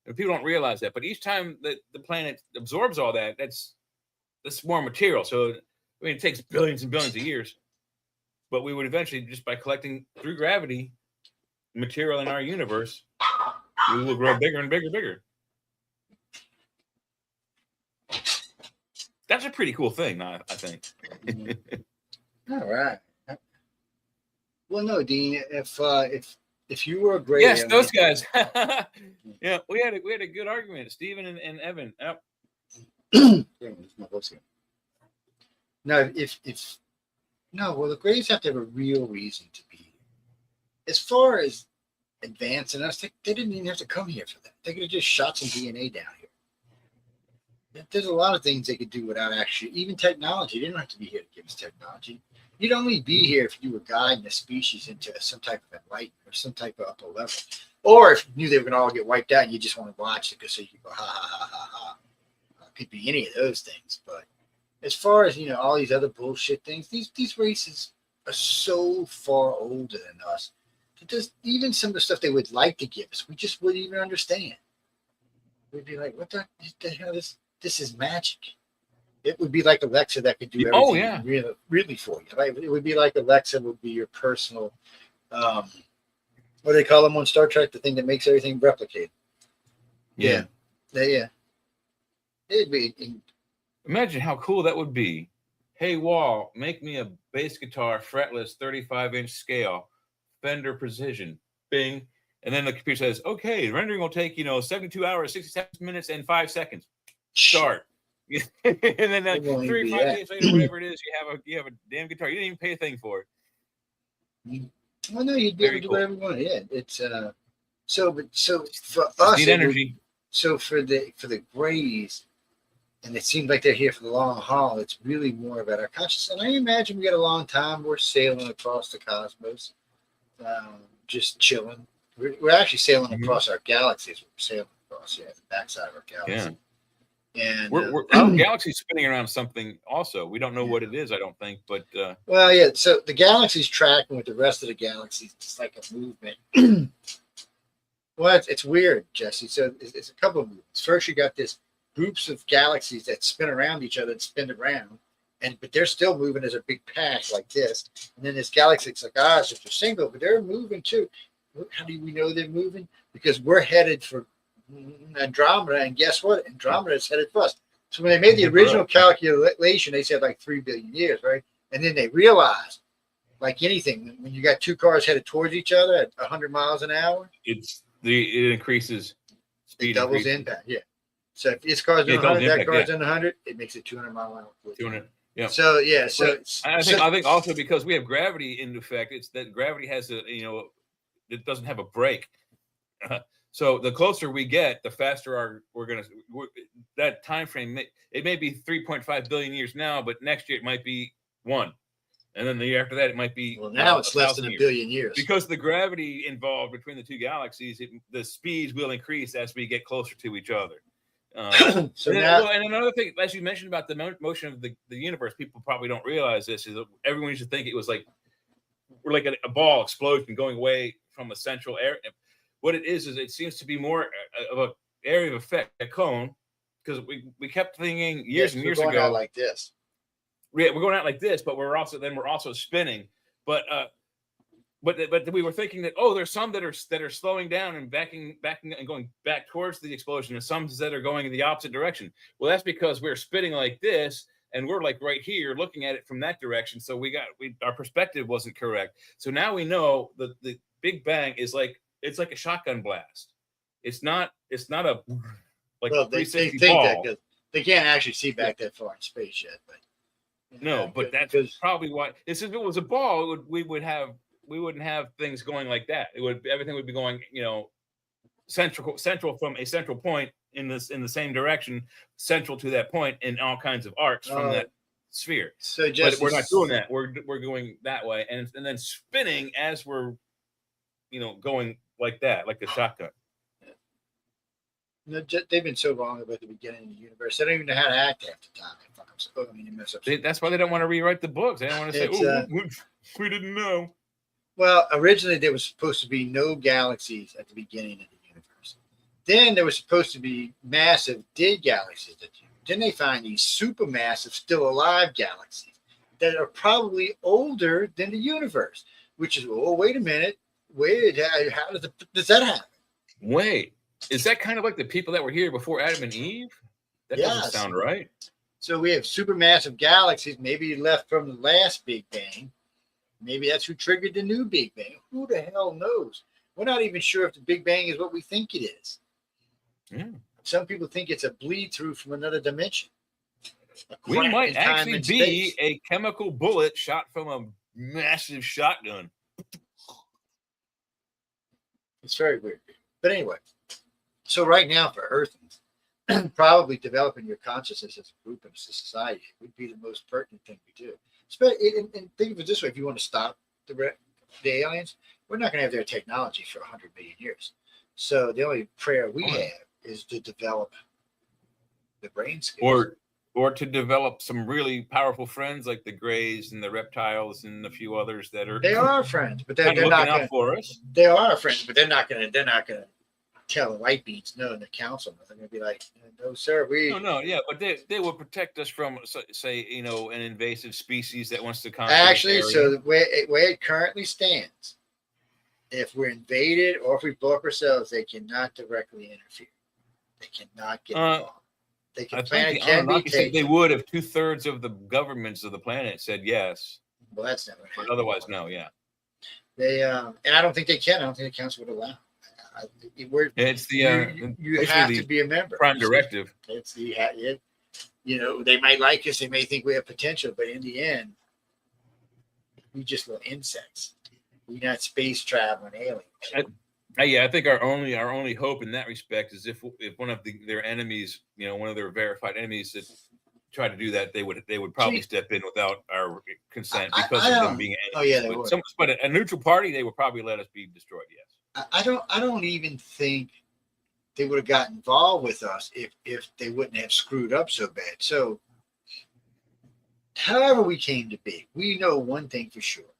And people don't realize that, but each time that the planet absorbs all that's more material. So it takes billions and billions of years, but we would eventually, just by collecting through gravity material in our universe, we will grow bigger and bigger and bigger. That's a pretty cool thing, I think. All right. Well, no, Dean. If you were a great Yes, alien, those guys. Yeah, we had a good argument, Stephen and Evan. Yep. No, if no, well, the Greys have to have a real reason to be here. As far as advancing us, they didn't even have to come here for that. They could have just shot some DNA down here. There's a lot of things they could do without actually, even technology. They don't have to be here to give us technology. You'd only be here if you were guiding the species into some type of enlightenment or some type of upper level. Or if you knew they were going to all get wiped out and you just want to watch it so you could go, ha, ha, ha, ha, ha. Could be any of those things. But as far as, all these other bullshit things, these races are so far older than us. Just even some of the stuff they would like to give us, we just wouldn't even understand. We'd be like, what the hell is this is magic. It would be like Alexa that could do everything really for you. Right? It would be like Alexa would be your personal, what do they call them on Star Trek? The thing that makes everything replicate. Yeah. It'd be. Imagine how cool that would be. Hey, Wall, make me a bass guitar, fretless, 35-inch scale, Fender Precision. Bing. And then the computer says, okay, rendering will take, 72 hours, 67 minutes, and 5 seconds. Start. And then 3 or 5 days later, whatever it is, you have a damn guitar. You didn't even pay a thing for it. Well, no, you'd be able to do whatever you want. Yeah, it's so for us, need energy. So for the Greys, and it seems like they're here for the long haul. It's really more about our consciousness. And I imagine we got a long time. We're sailing across the cosmos, just chilling. We're actually sailing across our galaxies. We're sailing across the backside of our galaxy. Yeah. And our galaxy's spinning around something also. We don't know what it is, I don't think, but well, yeah. So the galaxy's tracking with the rest of the galaxies, just like a movement. Well, it's weird, Jesse. So it's a couple of movements. First, you got this groups of galaxies that spin around each other and spin around, but they're still moving as a big pack like this. And then this galaxy, it's like, it's just a single, but they're moving too. How do we know they're moving? Because we're headed for Andromeda, and guess what? Andromeda is headed for us. So when they made the original calculation, they said like 3 billion years, right? And then they realized, like anything, when you got two cars headed towards each other at 100 miles an hour, it increases speed. It doubles impact, yeah. So if this car's doing 100, that car's doing 100, it makes it 200 mile an hour. 200, yeah. So yeah, I think also because we have gravity in effect, it's that gravity has it doesn't have a brake. So the closer we get, the faster that time frame. It may be 3.5 billion years now, but next year it might be 1, and then the year after that it might be. Well, now it's less than a billion years because the gravity involved between the two galaxies. The speeds will increase as we get closer to each other. And another thing, as you mentioned about the motion of the universe, people probably don't realize this is that everyone used to think it was like we're like a ball explosion going away from a central area. What it is it seems to be more of an area of effect, a cone, because we kept thinking years and years ago out like this. We're going out like this, but we're also spinning. But we were thinking that there's some that are slowing down and backing and going back towards the explosion, and some that are going in the opposite direction. Well, that's because we're spinning like this, and we're like right here looking at it from that direction. So our perspective wasn't correct. So now we know that the Big Bang is like. It's like a shotgun blast. It's not a like. Well, they think that because they can't actually see back that far in space yet. But but that's probably why. If it was a ball, we wouldn't have things going like that. Everything would be going, central from a central point in the same direction, central to that point in all kinds of arcs from that sphere. So but we're not doing that. We're going that way, and then spinning as we're, going like that, like a shotgun. No, they've been so wrong about the beginning of the universe. They don't even know how to act half the time. They mess up. That's why they don't want to rewrite the books. They don't want to say, we didn't know. Well, originally there was supposed to be no galaxies at the beginning of the universe. Then there was supposed to be massive dead galaxies. Then they find these supermassive, still alive galaxies that are probably older than the universe, which is, wait a minute. How does that happen? Wait, is that kind of like the people that were here before Adam and Eve? That doesn't sound right. So we have supermassive galaxies, maybe left from the last Big Bang. Maybe that's who triggered the new Big Bang. Who the hell knows? We're not even sure if the Big Bang is what we think it is. Yeah. Some people think it's a bleed through from another dimension. We Crack might in time actually and be space. a chemical bullet shot from a massive shotgun. It's very weird. But anyway, so right now for Earthens, probably developing your consciousness as a group and as a society would be the most pertinent thing we do. And think of it this way: if you want to stop the aliens, we're not going to have their technology for 100 million years. So the only prayer we have is to develop the brain skills. Or to develop some really powerful friends like the Greys and the reptiles and a few others that are They are friends, but they're looking not out gonna, for us. They are friends, but they're not gonna tell the white beans no in the council. They're gonna be like, no, sir, but they will protect us from, say, an invasive species that wants to conquer actually. this area. So the way it currently stands, if we're invaded or if we block ourselves, they cannot directly interfere. They cannot get involved. They can plan. Can be taken. They would if 2/3 of the governments of the planet said yes. Well, that's never happened. But otherwise, no. Yeah. They and I don't think they can. I don't think the council would allow. It's the you have to be a member. Prime directive. It's they might like us. They may think we have potential, but in the end, we just little insects. We're not space traveling aliens. I think our only hope in that respect is if one of their enemies, one of their verified enemies that try to do that, they would probably step in without our consent because of them being enemies. Oh yeah, they would. But a neutral party, they would probably let us be destroyed. Yes. I don't even think they would have got involved with us if they wouldn't have screwed up so bad. So, however we came to be, we know one thing for sure,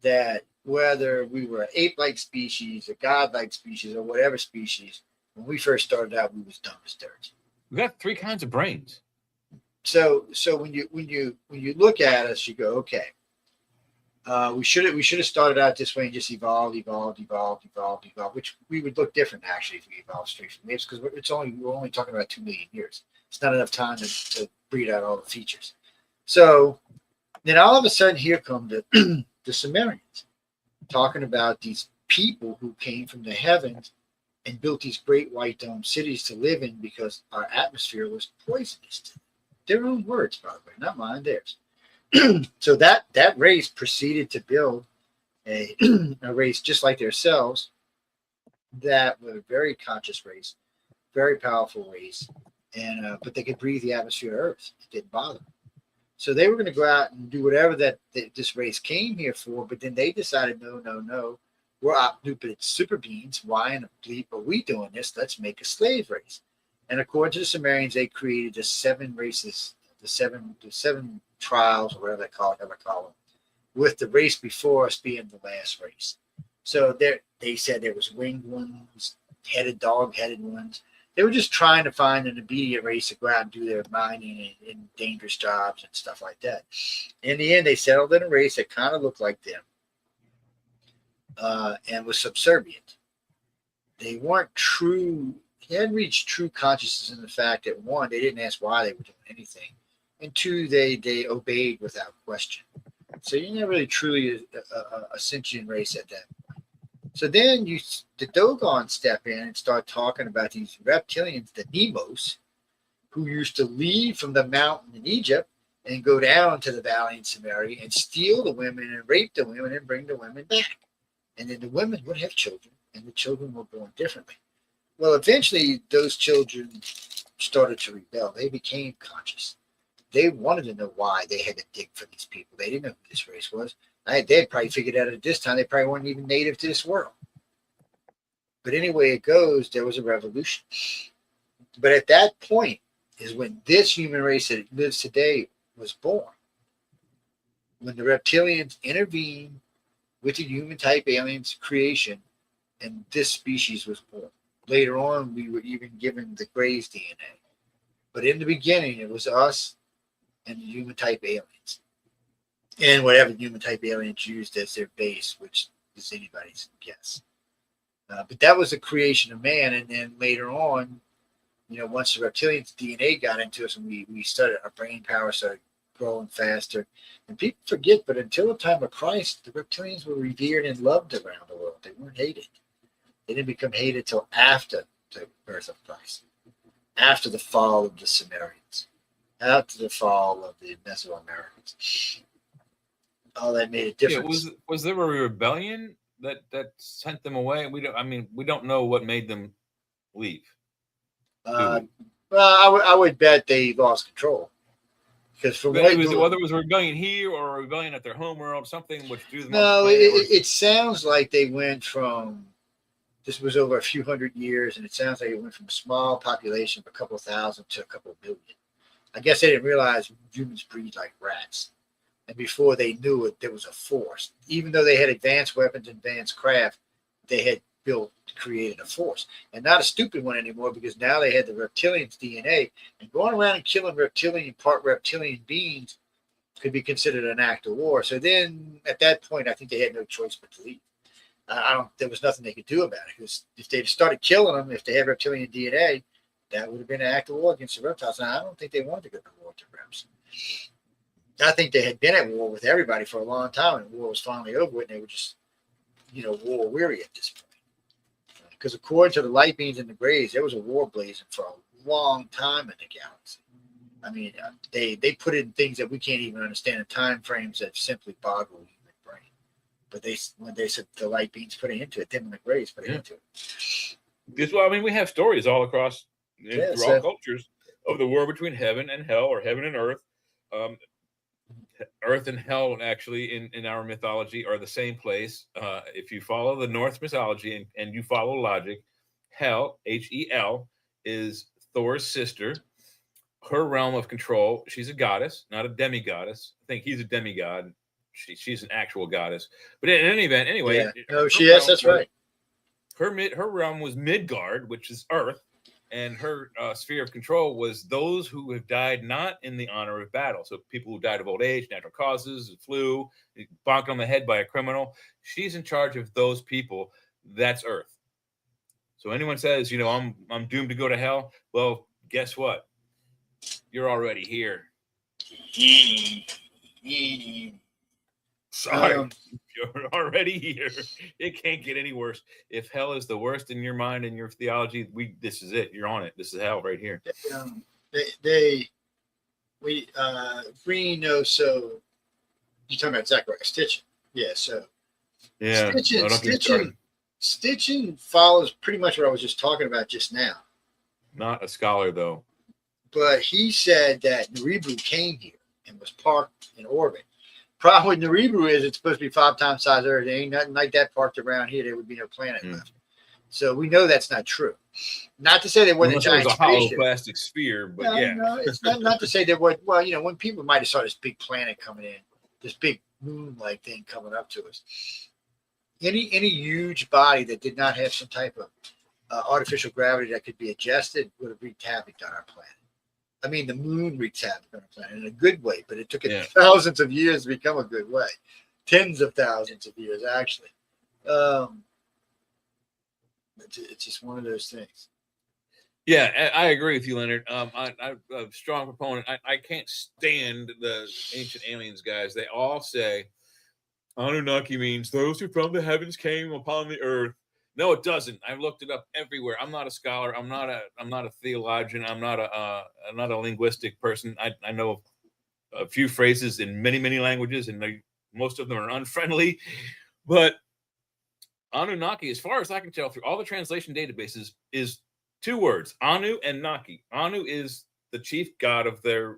that whether we were an ape-like species, a god-like species, or whatever species, when we first started out, we was dumb as dirt. We got 3 kinds of brains. So when you look at us, you go, okay, we should have started out this way and just evolved, which we would look different actually if we evolved straight from apes, because we're only talking about 2 million years. It's not enough time to breed out all the features. So then all of a sudden, here come the Sumerians, talking about these people who came from the heavens and built these great white dome cities to live in because our atmosphere was poisonous to them. Their own words, by the way, not mine, theirs. So that race proceeded to build a race just like themselves, that was a very conscious race, very powerful race, and but they could breathe the atmosphere of Earth. It didn't bother them. So they were going to go out and do whatever this race came here for, but then they decided, no, we're outnewed super beings. Why in the bleep are we doing this? Let's make a slave race. And according to the Sumerians, they created the 7 races, the seven trials, or whatever they call them, with the race before us being the last race. So they said there was winged ones, dog-headed ones. They were just trying to find an immediate race to go out and do their mining and dangerous jobs and stuff like that. In the end, they settled in a race that kind of looked like them and was subservient. They weren't true. They hadn't reached true consciousness in the fact that, 1, they didn't ask why they were doing anything, and 2, they obeyed without question. So you're not really truly a sentient race at that point. So then the Dogon step in and start talking about these reptilians, the Nemos, who used to leave from the mountain in Egypt and go down to the valley in Samaria and steal the women and rape the women and bring the women back. And then the women would have children, and the children were born differently. Well, eventually those children started to rebel. They became conscious. They wanted to know why they had to dig for these people. They didn't know who this race was. They had probably figured out at this time they probably weren't even native to this world. But anyway it goes, there was a revolution. But at that point is when this human race that lives today was born. When the reptilians intervened with the human type aliens creation, and this species was born. Later on, we were even given the Gray's DNA. But in the beginning, it was us and the human type aliens. And whatever human type aliens used as their base, which is anybody's guess. But that was the creation of man. And then later on, once the reptilians' DNA got into us and we started, our brain power started growing faster. And people forget, but until the time of Christ, the reptilians were revered and loved around the world. They weren't hated. They didn't become hated till after the birth of Christ, after the fall of the Sumerians, after the fall of the Mesoamericans. All that made a difference. Yeah, was there a rebellion that sent them away? We don't know what made them leave. Well, I would bet they lost control. Because from whether it was a rebellion here or a rebellion at their home world, something which drew them. No, it sounds like they went from. This was over a few hundred years, and it sounds like it went from a small population of a couple thousand to a couple million. I guess they didn't realize humans breed like rats, and before they knew it, there was a force. Even though they had advanced weapons, advanced craft, they had created a force, and not a stupid one anymore, because now they had the reptilians' DNA, and going around and killing part reptilian beings could be considered an act of war. So then, at that point, I think they had no choice but to leave. There was nothing they could do about it, because if they started killing them, if they had reptilian DNA, that would have been an act of war against the reptiles. And I don't think they wanted to go to war with the reps. I think they had been at war with everybody for a long time, and war was finally over with, and they were just, war weary at this point. Because according to the light beings and the grays, there was a war blazing for a long time in the galaxy. I mean, they put in things that we can't even understand in time frames that simply boggle the human brain. But when they said the light beings put it into it, them and the grays put it into it. Well, we have stories all across through all cultures of the war between heaven and hell, or heaven and earth. Earth and hell, actually, in our mythology, are the same place. If you follow the Norse mythology and you follow logic, Hel, Hel, is Thor's sister. Her realm of control, she's a goddess, not a demigoddess. I think he's a demigod. She's an actual goddess. But in any event, anyway. Yeah. No, she is. That's right. Her realm was Midgard, which is Earth. And her sphere of control was those who have died not in the honor of battle. So people who died of old age, natural causes, flu, bonked on the head by a criminal. She's in charge of those people. That's Earth. So anyone says, I'm doomed to go to hell. Well, guess what? You're already here. Sorry, you're already here. It can't get any worse. If hell is the worst in your mind and your theology, this is it. You're on it. This is hell right here. Green knows. So you're talking about Zachariah Stitching, yeah. So yeah, Stitching follows pretty much what I was just talking about just now. Not a scholar though, but he said that Nerebru came here and was parked in orbit. Problem with Nerebru is it's supposed to be 5 times size Earth. There ain't nothing like that parked around here. There would be no planet left. So we know that's not true. Not to say there wasn't a giant hollow plastic sphere, but no, it's not to say there was. Well, when people might have saw this big planet coming in, this big moon-like thing coming up to us. Any huge body that did not have some type of artificial gravity that could be adjusted would have wreaked havoc on our planet. I mean, the moon wreaks havoc on the planet in a good way, but it took it thousands of years to become a good way. Tens of thousands of years, actually. It's just one of those things. Yeah, I agree with you, Leonard. I'm a strong proponent. I can't stand the ancient aliens guys. They all say Anunnaki means those who from the heavens came upon the earth. No, it doesn't. I've looked it up everywhere. I'm not a scholar. I'm not a theologian. I'm not a linguistic person. I know a few phrases in many languages, and most of them are unfriendly. But Anunnaki, as far as I can tell through all the translation databases, is 2 words: Anu and Naki. Anu is the chief god of their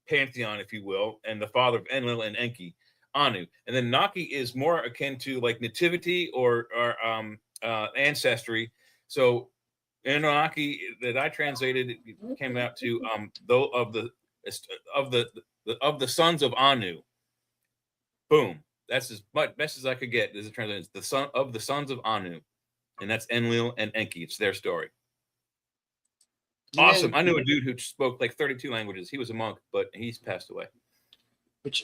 pantheon, if you will, and the father of Enlil and Enki. Anu, and then Naki is more akin to like nativity or ancestry. So Anunnaki that I translated came out to though of the sons of Anu. Boom. That's as much best as I could get. As a translation, the son of the sons of Anu, and that's Enlil and Enki. It's their story. Awesome. I knew a dude who spoke like 32 languages. He was a monk, but he's passed away.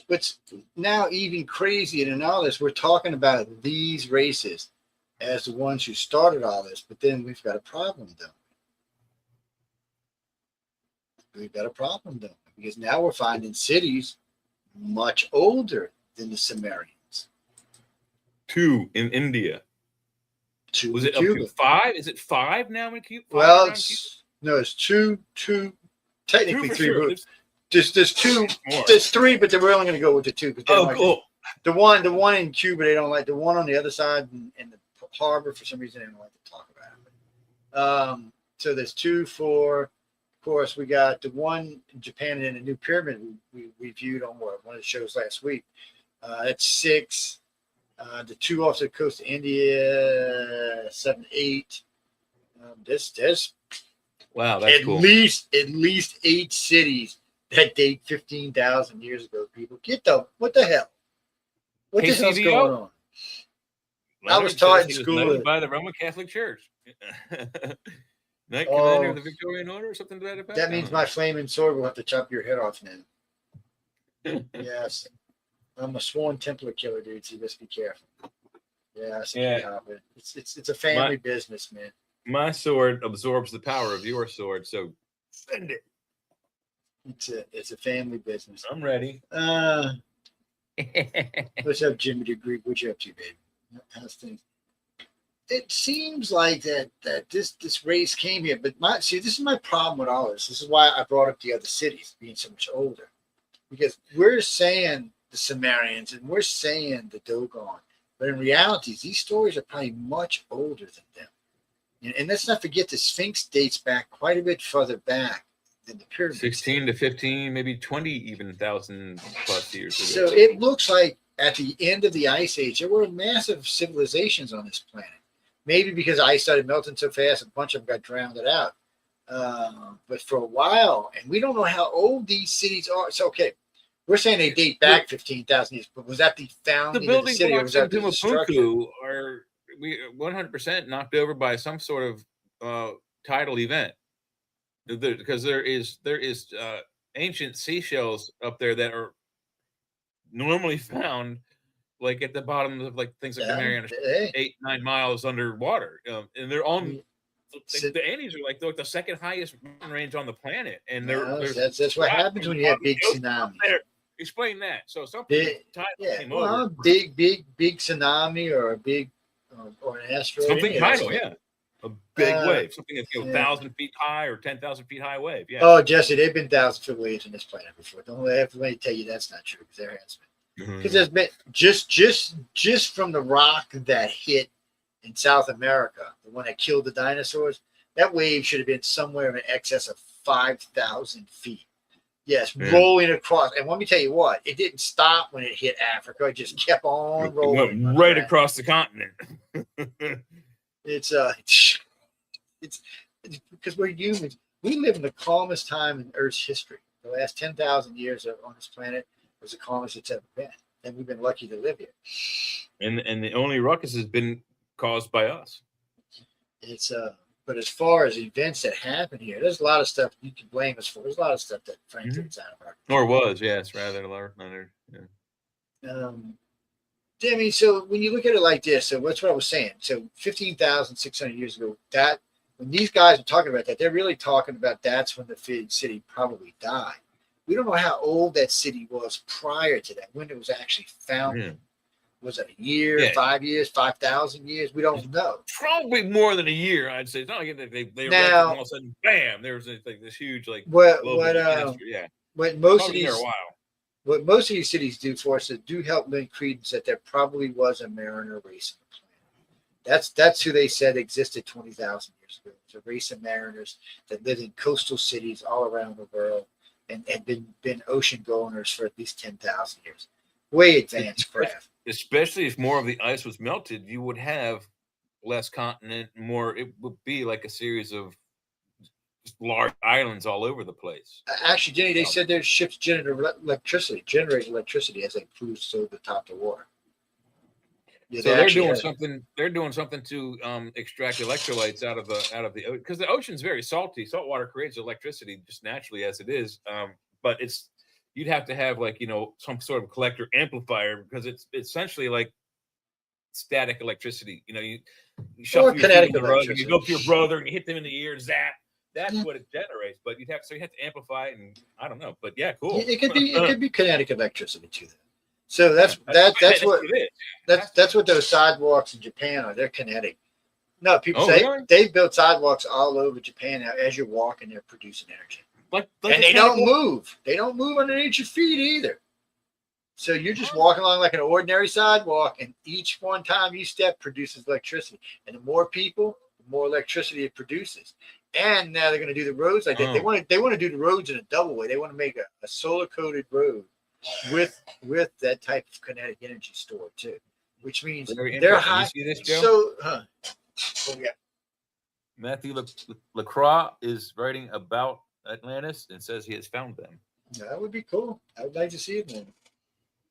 What's now even crazier than all this, we're talking about these races as the ones who started all this, but then we've got a problem, though. we've got a problem though, because now we're finding cities much older than the Sumerians. 2 in India. 2 Was in it up Cuba. to 5? Is it 5 now in Cuba? Well, it's two, technically 2 for 3. sure. But there's 2, more. there's 3, but we're only going to go with the 2. Oh, cool. The one in Cuba, they don't like. The one on the other side in the harbor, for some reason, they don't like to talk about it. So there's 2 for, of course, we got the one in Japan and the new pyramid we reviewed on one of the shows last week. That's 6. The 2 off the coast of India, 7, 8. There's Wow, that's cool. at least 8 cities that date 15,000 years ago. People, what the hell? What the hell's going on? I was taught in school by the Roman Catholic Church. Knight Commander of the Victorian Order or something to that effect. That means my flaming sword will have to chop your head off now. Yes. I'm a sworn Templar killer, dude, so you just be careful. Yes, yeah. It's a family business, man. My sword absorbs the power of your sword, so send it. It's a family business. I'm ready. What's up, Jimmy the Greek? What you up to, baby? How's things? It seems like that this race came here, but this is my problem with all this. This is why I brought up the other cities being so much older, because we're saying the Sumerians and we're saying the Dogon, but in reality, these stories are probably much older than them. And let's not forget the Sphinx dates back quite a bit further back than the pyramids. 16 to 15, maybe 20 even thousand plus years ago. So it looks like at the end of the Ice Age, there were massive civilizations on this planet. Maybe because ice started melting so fast, a bunch of them got drowned out. But for a while, and we don't know how old these cities are. So, okay, we're saying they date back 15,000 years, but was that the founding of the city, or was that the destruction? Are 100% knocked over by some sort of tidal event? Because there is ancient seashells up there that are normally found like at the bottom of like things like the Mariana, 8-9 miles underwater, and they're on. The Andes are like the second highest mountain range on the planet, and that's what happens when you have big tsunamis. Explain that. So something came over. big tsunami or a big or an asteroid. Something tidal, a big wave, something that's 1,000 feet high or 10,000 feet high wave. Yeah. Oh, Jesse, they've been 1,000-foot waves on this planet before. Don't let me tell you that's not true, because there has been. Because there's been just from the rock that hit in South America, the one that killed the dinosaurs, that wave should have been somewhere in excess of 5,000 feet. Yes, rolling across. And let me tell you what, it didn't stop when it hit Africa. It just kept on rolling. It went right across the continent. It's because we're humans. We live in the calmest time in Earth's history. The last 10,000 years on this planet was the calmest it's ever been, and we've been lucky to live here. And the only ruckus has been caused by us. But as far as events that happen here, there's a lot of stuff you can blame us for. There's a lot of stuff that frankly is out of our control. Or was, yes, rather large. I mean, so when you look at it like this, so that's what I was saying. So 15,600 years ago, that when these guys are talking about that, they're really talking about that's when the city probably died. We don't know how old that city was prior to that, when it was actually founded. Was it a year, 5 years, 5,000 years? We don't know. Probably more than a year, I'd say. It's not like they now, all of a sudden, bam, there was like this huge what most of these cities do for us is do help lend credence that there probably was a mariner race on the planet. That's who they said existed 20,000 years ago. It's a race of mariners that lived in coastal cities all around the world and been ocean goers for at least 10,000 years. Way advanced craft. Especially if more of the ice was melted, you would have less continent, more. It would be like a series of large islands all over the place. Actually, Jenny, they said their ships generate electricity as they cruise through the top of the water. Yeah, so they're doing something. They're doing something to extract electrolytes out of the ocean, because the ocean's very salty. Salt water creates electricity just naturally as it is, but you'd have to have some sort of collector amplifier, because it's essentially like static electricity. You shuffle your feet on the rug, and you go to your brother and you hit them in the ear, zap. that's what it generates. But you have to amplify it, and I don't know. But yeah, cool. It could be kinetic electricity to that. So that's what those sidewalks in Japan are. They're kinetic. No, people say really? they built sidewalks all over Japan. Now, as you're walking, they're producing energy, and they don't move. They don't move underneath your feet either. So you're just walking along like an ordinary sidewalk, and each one time you step produces electricity. And the more people, the more electricity it produces. And now they're going to do the roads like that. They want to do the roads in a double way. They want to make a solar coated road with that type of kinetic energy stored too, which means they're high. You see this, Joe? So, yeah. Matthew LaCroix is writing about Atlantis and says he has found them. That would be cool. I would like to see it then.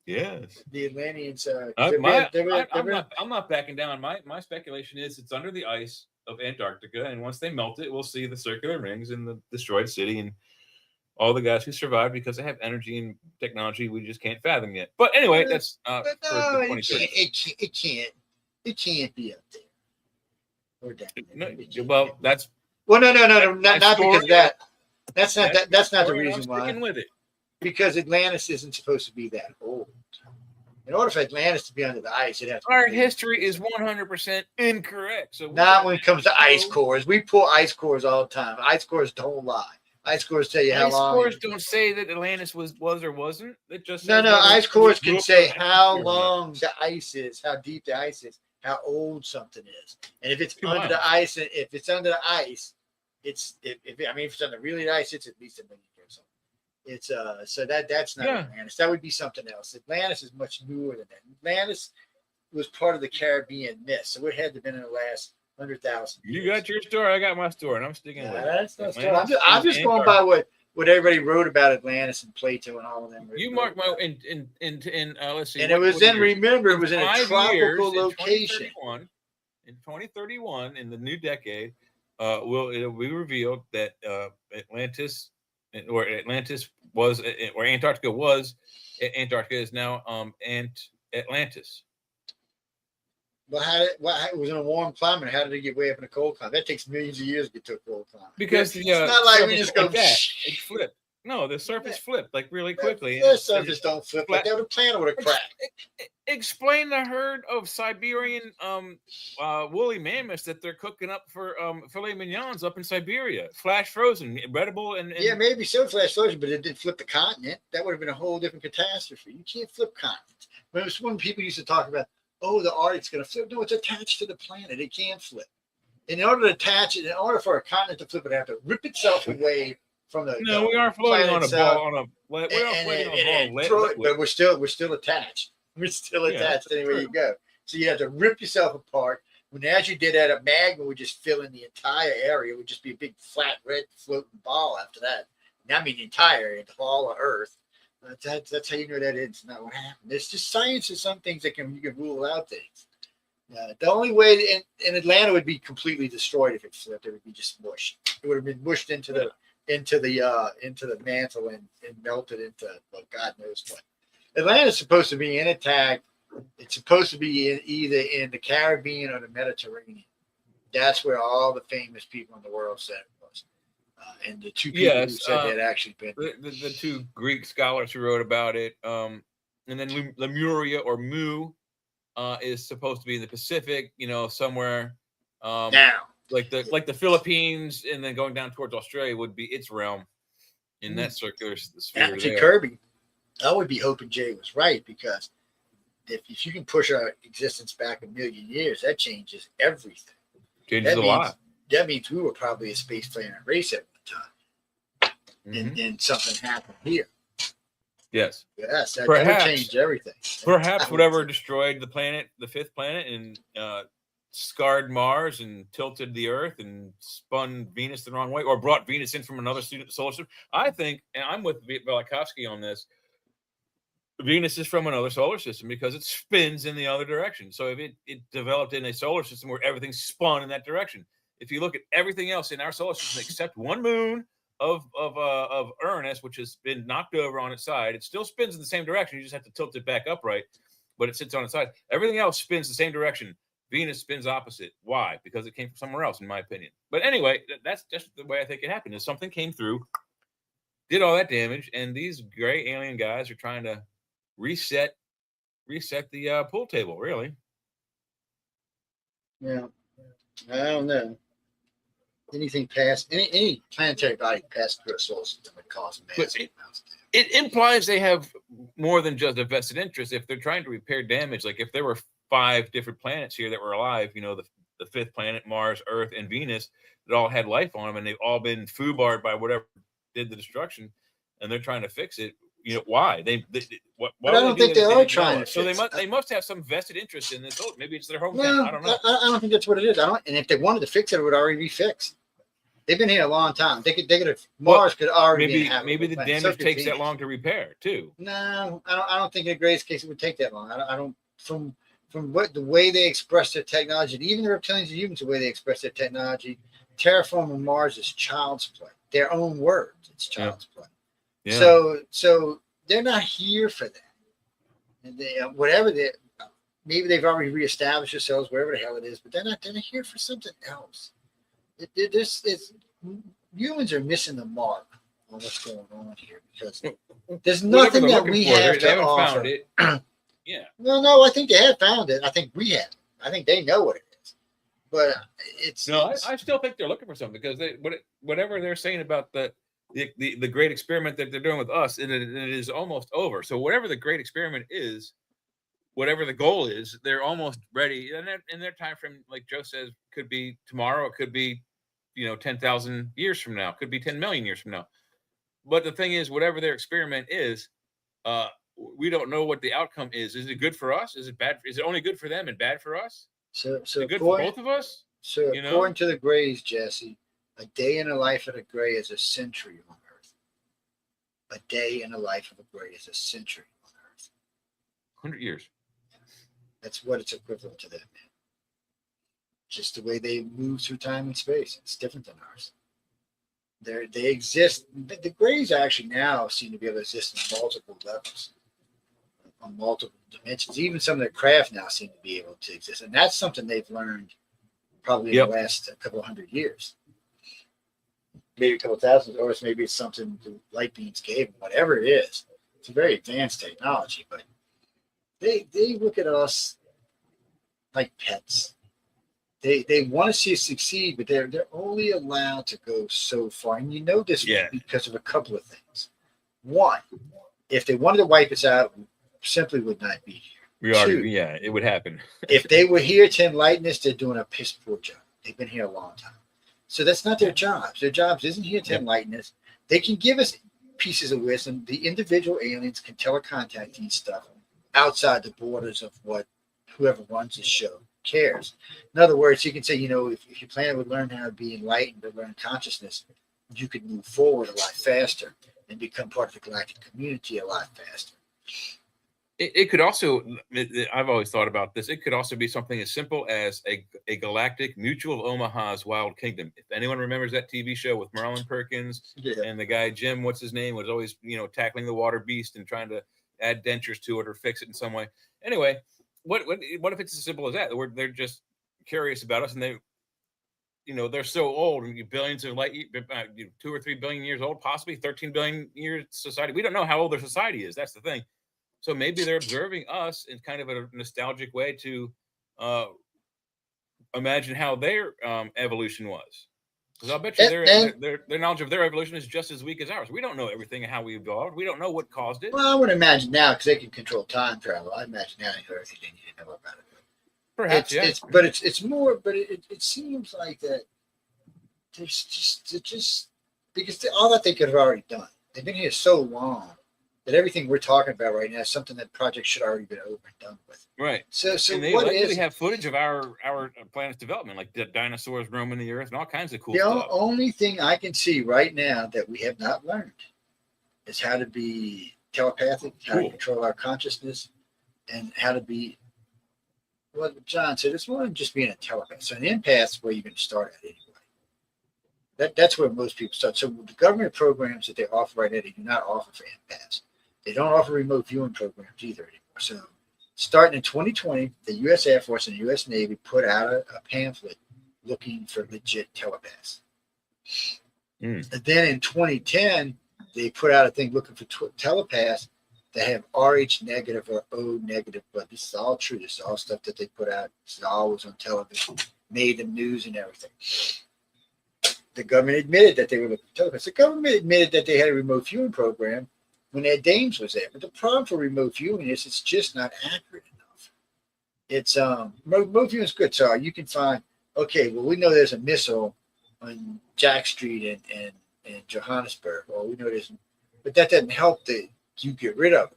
Yes. The Atlanteans. I'm not backing down. My speculation is it's under the ice of Antarctica, and once they melt it, we'll see the circular rings in the destroyed city and all the guys who survived because they have energy and technology we just can't fathom yet. But anyway, that's for the 2030s. It can't be up there. Or down there. Well, that's no, not because of that. That's not the reason why. Sticking with it. Because Atlantis isn't supposed to be that old. In order for Atlantis to be under the ice, it has to our history is 100% incorrect. So not when it comes to ice cores. We pull ice cores all the time. Ice cores don't lie. Ice cores tell you how long. Ice cores don't say that Atlantis was or wasn't. It just no. Ice cores can say how long the ice is, how deep the ice is, how old something is, and if it's under the ice, if it's under the ice, if it's under really ice, it's at least 1 million years old. It's so that's not Atlantis. That would be something else. Atlantis is much newer than that. Atlantis was part of the Caribbean myth, so it had to have been in the last 100,000 years. You got your story, I got my story, and I'm sticking with it. That's not story. I'm just going by what everybody wrote about Atlantis and Plato and all of them. You mark my in let's see. And it was in remember it was in a tropical location. In 2031, in the new decade, it'll be revealed that Atlantis was, or Antarctica was, Antarctica is now Atlantis. Well, it was in a warm climate. How did it get way up in a cold climate? That takes millions of years to get to a cold climate. Because it's not like we just go. It flipped. No, the surface flipped like really quickly. The surface don't flip. Like the planet would have cracked. Explain the herd of Siberian woolly mammoths that they're cooking up for filet mignons up in Siberia, flash frozen, edible, and yeah, maybe so flash frozen, but it didn't flip the continent. That would have been a whole different catastrophe. You can't flip continents. When it was when people used to talk about, oh, the Arctic's going to flip. No, it's attached to the planet. It can't flip. In order to attach it, in order for a continent to flip, it have to rip itself away from the. No, we are floating on a ball. We are floating on a ball. But we're still attached. We're still attached anywhere you go. So you have to rip yourself apart. When as you did that, a magma would just fill in the entire area. It would just be a big flat red floating ball after that. And I mean the entire area, the whole of Earth. That's how you know that it's not what happened. It's just science is some things that you can rule out things. The only way in Atlanta would be completely destroyed if it flipped. It would be just mushed. It would have been mushed into the mantle and melted into God knows what. Atlanta's supposed to be intact. It's supposed to be either in the Caribbean or the Mediterranean. That's where all the famous people in the world said it was. And the two people who said it actually been the two Greek scholars who wrote about it. And then Lemuria or Mu is supposed to be in the Pacific, somewhere now. Like the Philippines, and then going down towards Australia would be its realm in that circular sphere. Actually, Kirby, I would be hoping Jay was right, because if you can push our existence back 1 million years, that changes everything. Changes a lot. That means we were probably a space planet race at one time, and something happened here. Yes, that would change everything. Perhaps whatever destroyed the planet, the fifth planet, and scarred Mars and tilted the Earth and spun Venus the wrong way, or brought Venus in from another solar system. I think, and I'm with Velikovsky on this, Venus is from another solar system because it spins in the other direction. So if it developed in a solar system where everything spun in that direction. If you look at everything else in our solar system except one moon of Uranus, which has been knocked over on its side, it still spins in the same direction. You just have to tilt it back upright, but it sits on its side. Everything else spins the same direction. Venus spins opposite. Why? Because it came from somewhere else, in my opinion. But anyway, that's just the way I think it happened. Is something came through, did all that damage, and these gray alien guys are trying to reset the pool table. Really? Yeah, I don't know. Anything past any planetary body past through a solar system would cause massive amounts of damage. It implies they have more than just a vested interest. If they're trying to repair damage, like if there were 5 different planets here that were alive, the 5th planet, Mars, Earth, and Venus, that all had life on them, and they've all been foobarred by whatever did the destruction, and they're trying to fix it. Why? Why but I don't think they are trying to. So they must have some vested interest in this. Maybe it's their hometown. No, I don't know. I don't think that's what it is. And if they wanted to fix it, it would already be fixed. They've been here a long time. They could have Mars could already be inhabited. Maybe the damage takes that long to repair too. No, I don't think in the greatest case it would take that long. I don't from what the way they express their technology, and even the reptilians and humans, the way they express their technology, terraforming Mars is child's play. Their own words, it's child's play. Yeah. So they're not here for that. And maybe they've already reestablished themselves wherever the hell it is, but they're not here for something else. Humans are missing the mark on what's going on here because there's nothing that we have to offer. Found it. Yeah. No, I think they have found it. I think we have. I think they know what it is. But I still think they're looking for something because whatever they're saying about the great experiment that they're doing with us, and it is almost over. So whatever the great experiment is, whatever the goal is, they're almost ready. And in their time frame, like Joe says, could be tomorrow. It could be, 10,000 years from now. It could be 10 million years from now. But the thing is, whatever their experiment is, we don't know what the outcome is. Is it good for us? Is it bad? Is it only good for them and bad for us? So is it good for both of us? So according to the Greys, Jesse, a day in the life of a Grey is a century on Earth. A day in the life of a Grey is a century on Earth. 100 years. That's what it's equivalent to that, man. Just the way they move through time and space. It's different than ours. They exist. The Greys actually now seem to be able to exist on multiple levels, on multiple dimensions. Even some of their craft now seem to be able to exist. And that's something they've learned probably in the last couple of 100 years. Maybe a couple thousand, or maybe it's something the light beams gave them, whatever it is. It's a very advanced technology, but they look at us like pets. They want to see us succeed, but they're only allowed to go so far. And this because of a couple of things. One, if they wanted to wipe us out, we simply would not be here. It would happen. If they were here to enlighten us, they're doing a piss poor job. They've been here a long time. So that's not their jobs. Their jobs isn't here to enlighten us. They can give us pieces of wisdom. The individual aliens can telecontact these stuff outside the borders of what whoever runs the show cares. In other words, you can say, if your planet would learn how to be enlightened or learn consciousness, you could move forward a lot faster and become part of the galactic community a lot faster. It could also, I've always thought about this, it could also be something as simple as a galactic Mutual of Omaha's Wild Kingdom. If anyone remembers that TV show with Merlin Perkins and the guy, Jim, what's his name, was always, tackling the water beast and trying to add dentures to it or fix it in some way. Anyway, what if it's as simple as that? They're just curious about us, and they're so old, billions of 2 or 3 billion years old, possibly 13 billion years society. We don't know how old their society is. That's the thing. So maybe they're observing us in kind of a nostalgic way to imagine how their evolution was. Because I'll bet you their knowledge of their evolution is just as weak as ours. We don't know everything and how we evolved. We don't know what caused it. Well, I would imagine now, because they can control time travel, I imagine now they know everything they need to know about it. Perhaps, It's more, but it seems like that there's just because all that they could have already done. They've been here so long that everything we're talking about right now is something that project should already been over and done with. Right. So and they likely have footage of our planet's development, like the dinosaurs roaming the earth and all kinds of cool stuff. The only thing I can see right now that we have not learned is how to be telepathic, how to control our consciousness, and how to be what John said. It's more than just being a telepath. So an empath is where you're going to start at anyway. That's where most people start. So the government programs that they offer right now, they do not offer for empaths. They don't offer remote viewing programs either anymore. So Starting in 2020, the U.S. Air Force and the U.S. Navy put out a pamphlet looking for legit telepaths. And then in 2010, they put out a thing looking for telepaths that have RH negative or O negative blood. This is all true. This is all stuff that they put out. This is always on television, made them news and everything. The government admitted that they were looking for telepaths. The government admitted that they had a remote viewing program when Ed Dames was there. But the problem for remote viewing is it's just not accurate enough. It's remote viewing is good. So you can find, okay, well, we know there's a missile on Jack Street in Johannesburg. Well, we know there's, but that doesn't help you get rid of it.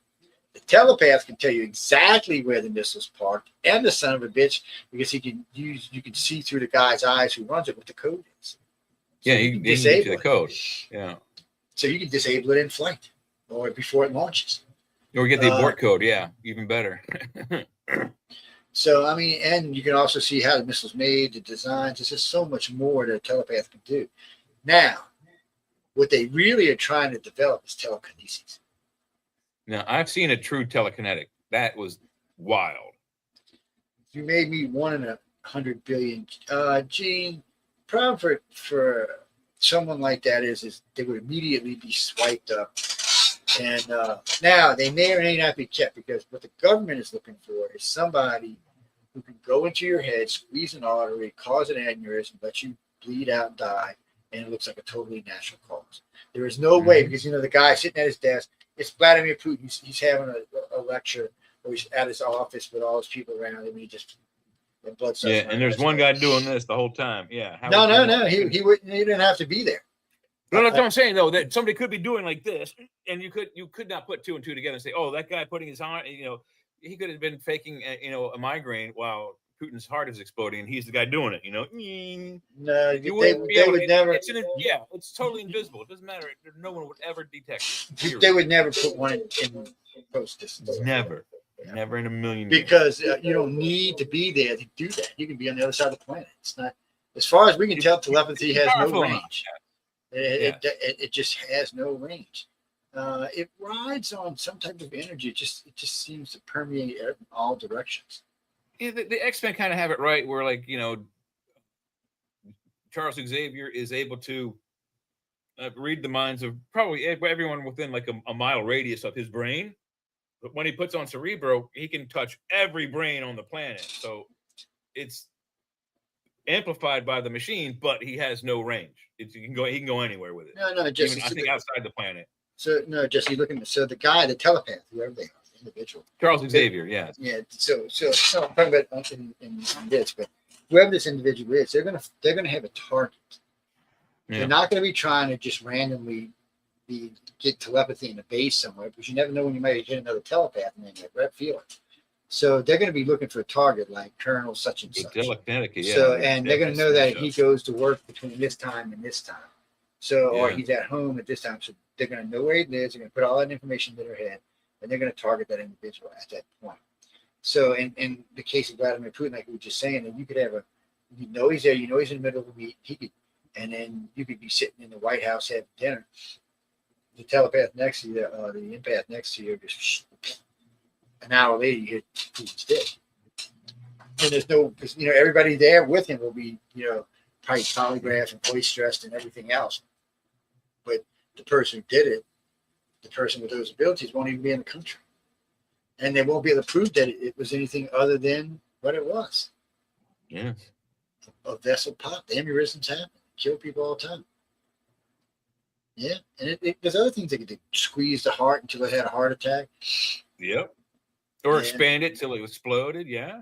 The telepath can tell you exactly where the missile's parked, and the son of a bitch, because you can see through the guy's eyes who runs it what the code is. So yeah, you can disable the code. Yeah. So you can disable it in flight or before it launches. Or get the abort code. Yeah, even better. So, I mean, and you can also see how the missile's made, the designs. There's just so much more that a telepath can do. Now, what they really are trying to develop is telekinesis. Now, I've seen a true telekinetic. That was wild. You made me 1 in 100 billion. Gene, problem for someone like that is they would immediately be swiped up. And now they may or may not be kept, because what the government is looking for is somebody who can go into your head, squeeze an artery, cause an aneurysm, let you bleed out and die, and it looks like a totally natural cause. There is no way, because the guy sitting at his desk, it's Vladimir Putin. He's having a lecture, or he's at his office with all his people around him, and he just blood. Yeah, and there's one guy doing this the whole time. Yeah. No. He didn't have to be there. No, that's what I'm saying, though, that somebody could be doing like this, and you could not put 2 and 2 together and say, oh, that guy putting his arm, he could have been faking, a migraine while Putin's heart is exploding, and he's the guy doing it, No, they would never. It's totally invisible. It doesn't matter. No one would ever detect it. They would never put one in post distance. Never in a million years. Because you don't need to be there to do that. You can be on the other side of the planet. It's not, as far as we can tell, telepathy has no range. It just has no range. It rides on some type of energy. It just seems to permeate in all directions. Yeah, the X-Men kind of have it right, where Charles Xavier is able to read the minds of probably everyone within like a mile radius of his brain. But when he puts on Cerebro, he can touch every brain on the planet. So it's amplified by the machine, but he has no range. He can go anywhere with it. No, just even, I think outside the planet. So no, just you looking. So the guy, the telepath, whoever they are, the individual, Charles Xavier, yeah. So no, I'm talking about in this, but whoever this individual is, they're gonna have a target. Yeah. They're not gonna be trying to just randomly get telepathy in a base somewhere, because you never know when you might hit another telepath and then you feel it. So they're going to be looking for a target like Colonel such and such. Yeah. So, and they're going to know that he goes to work between this time and this time. So, or he's at home at this time. So they're going to know where he lives. They're going to put all that information in their head, and they're going to target that individual at that point. So in the case of Vladimir Putin, like we were just saying, that you could have he's there, he's in the middle of a meet, and then you could be sitting in the White House having dinner. The telepath next to you, the empath next to you, just an hour later, you hear Putin's dead. And there's no, because everybody there with him will be, probably polygraphed and voice stressed and everything else. But the person who did it, the person with those abilities, won't even be in the country, and they won't be able to prove that it was anything other than what it was. Yeah, a vessel pop. The aneurysms happen, kill people all the time. Yeah, and there's other things that could squeeze the heart until it had a heart attack. Yep. Or expand it till it exploded. Yeah.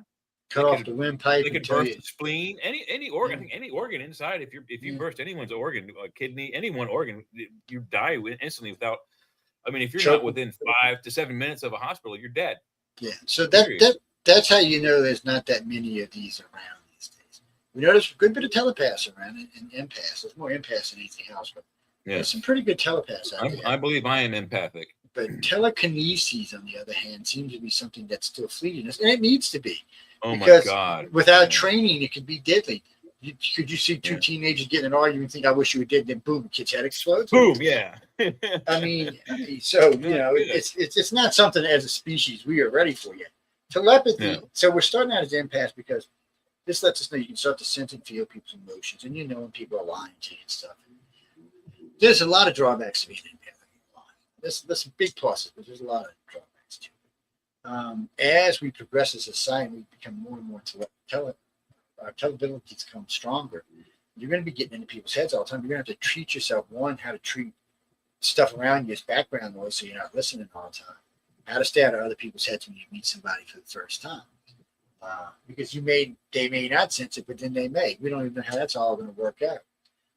Cut off the windpipe. They could burst the spleen. Any organ. I think any organ inside. If you burst anyone's organ, a kidney, any one organ, you die instantly without. I mean, if you're not within 5 to 7 minutes of a hospital, you're dead. Yeah. So that's how you know there's not that many of these around these days. We know there's a good bit of telepaths around and empaths. There's more empaths than anything else, but there's some pretty good telepaths out there. I believe I am empathic. But telekinesis, on the other hand, seems to be something that's still fleeting, and it needs to be. Oh my God! Without training, it could be deadly. Could you see two teenagers getting an argument and think, "I wish you were dead"? Then boom, the kid's head explodes. Boom! Yeah. I mean, so it's not something as a species we are ready for yet. Telepathy. Yeah. So we're starting out as empaths because this lets us know you can start to sense and feel people's emotions, and you know when people are lying to you and stuff. There's a lot of drawbacks to being an empath. There's some big pluses, but there's a lot of drawbacks too. As we progress as a society, we become more and more our abilities become stronger. You're going to be getting into people's heads all the time. You're going to have to treat yourself, one, how to treat stuff around you as background noise so you're not listening all the time. How to stay out of other people's heads when you meet somebody for the first time. Because they may not sense it, but then they may. We don't even know how that's all going to work out.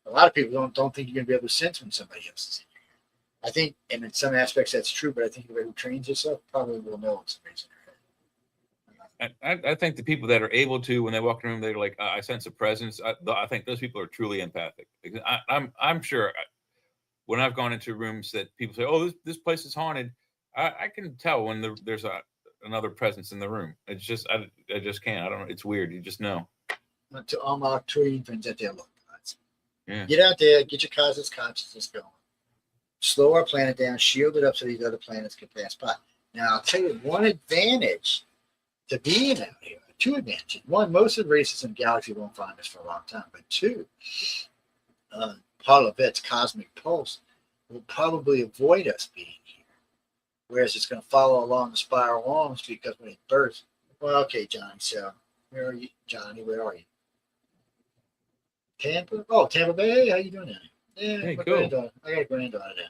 A lot of people don't think you're going to be able to sense when somebody else is in your head. I think, and in some aspects that's true, but I think everybody who trains yourself probably will know when somebody's in their head. I think the people that are able to, when they walk in the room, they're like, I sense a presence. I think those people are truly empathic. I'm sure when I've gone into rooms that people say, "Oh, this place is haunted," I can tell when there's another presence in the room. It's just I just can't. I don't know. It's weird. You just know. To all my Arcturian friends out there, look, guys. Yeah. Get out there, get your cosmic consciousness going. Slow our planet down, shield it up so these other planets can pass by. Now, I'll tell you one advantage to being out here. Two advantages. One, most of the races in the galaxy won't find us for a long time. But two, Paul Levette's cosmic pulse will probably avoid us being here. Whereas it's going to follow along the spiral arms because when it bursts, well, okay, Johnny, so where are you? Johnny, where are you? Tampa? Oh, Tampa Bay. Hey, how you doing down there? Yeah, Hey, my cool. granddaughter. I got a granddaughter down there.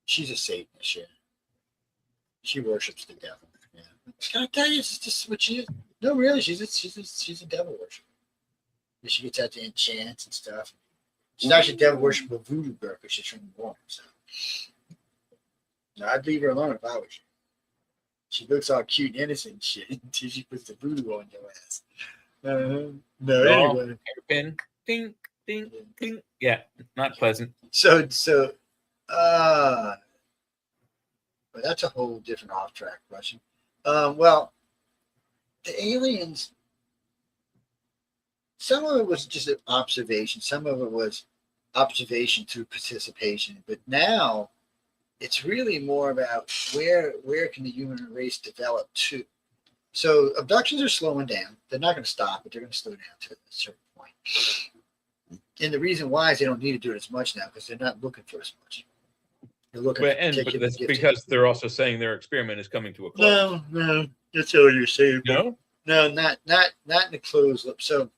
She's a Satanist, yeah. She worships the devil. Yeah. Can I tell you, it's just what she is? No, really, she's a devil worshiper. Yeah, she gets out to enchant and stuff. She's actually a devil worshiper, voodoo girl, because she's from New Orleans. So. No, I'd leave her alone if I was you. She looks all cute and innocent and shit until she puts the voodoo on your ass. No, anyway. Pin, ding, ding, ding. Yeah, not pleasant. So, but that's a whole different off-track question. Well, the aliens, some of it was just an observation. Some of it was observation through participation. But now it's really more about where can the human race develop to. So abductions are slowing down. They're not going to stop, but they're going to slow down to a certain point. And the reason why is they don't need to do it as much now because they're not looking for as much. They're looking But that's because they're also saying their experiment is coming to a close. No, that's all you're saying. No, not in the closed loop. So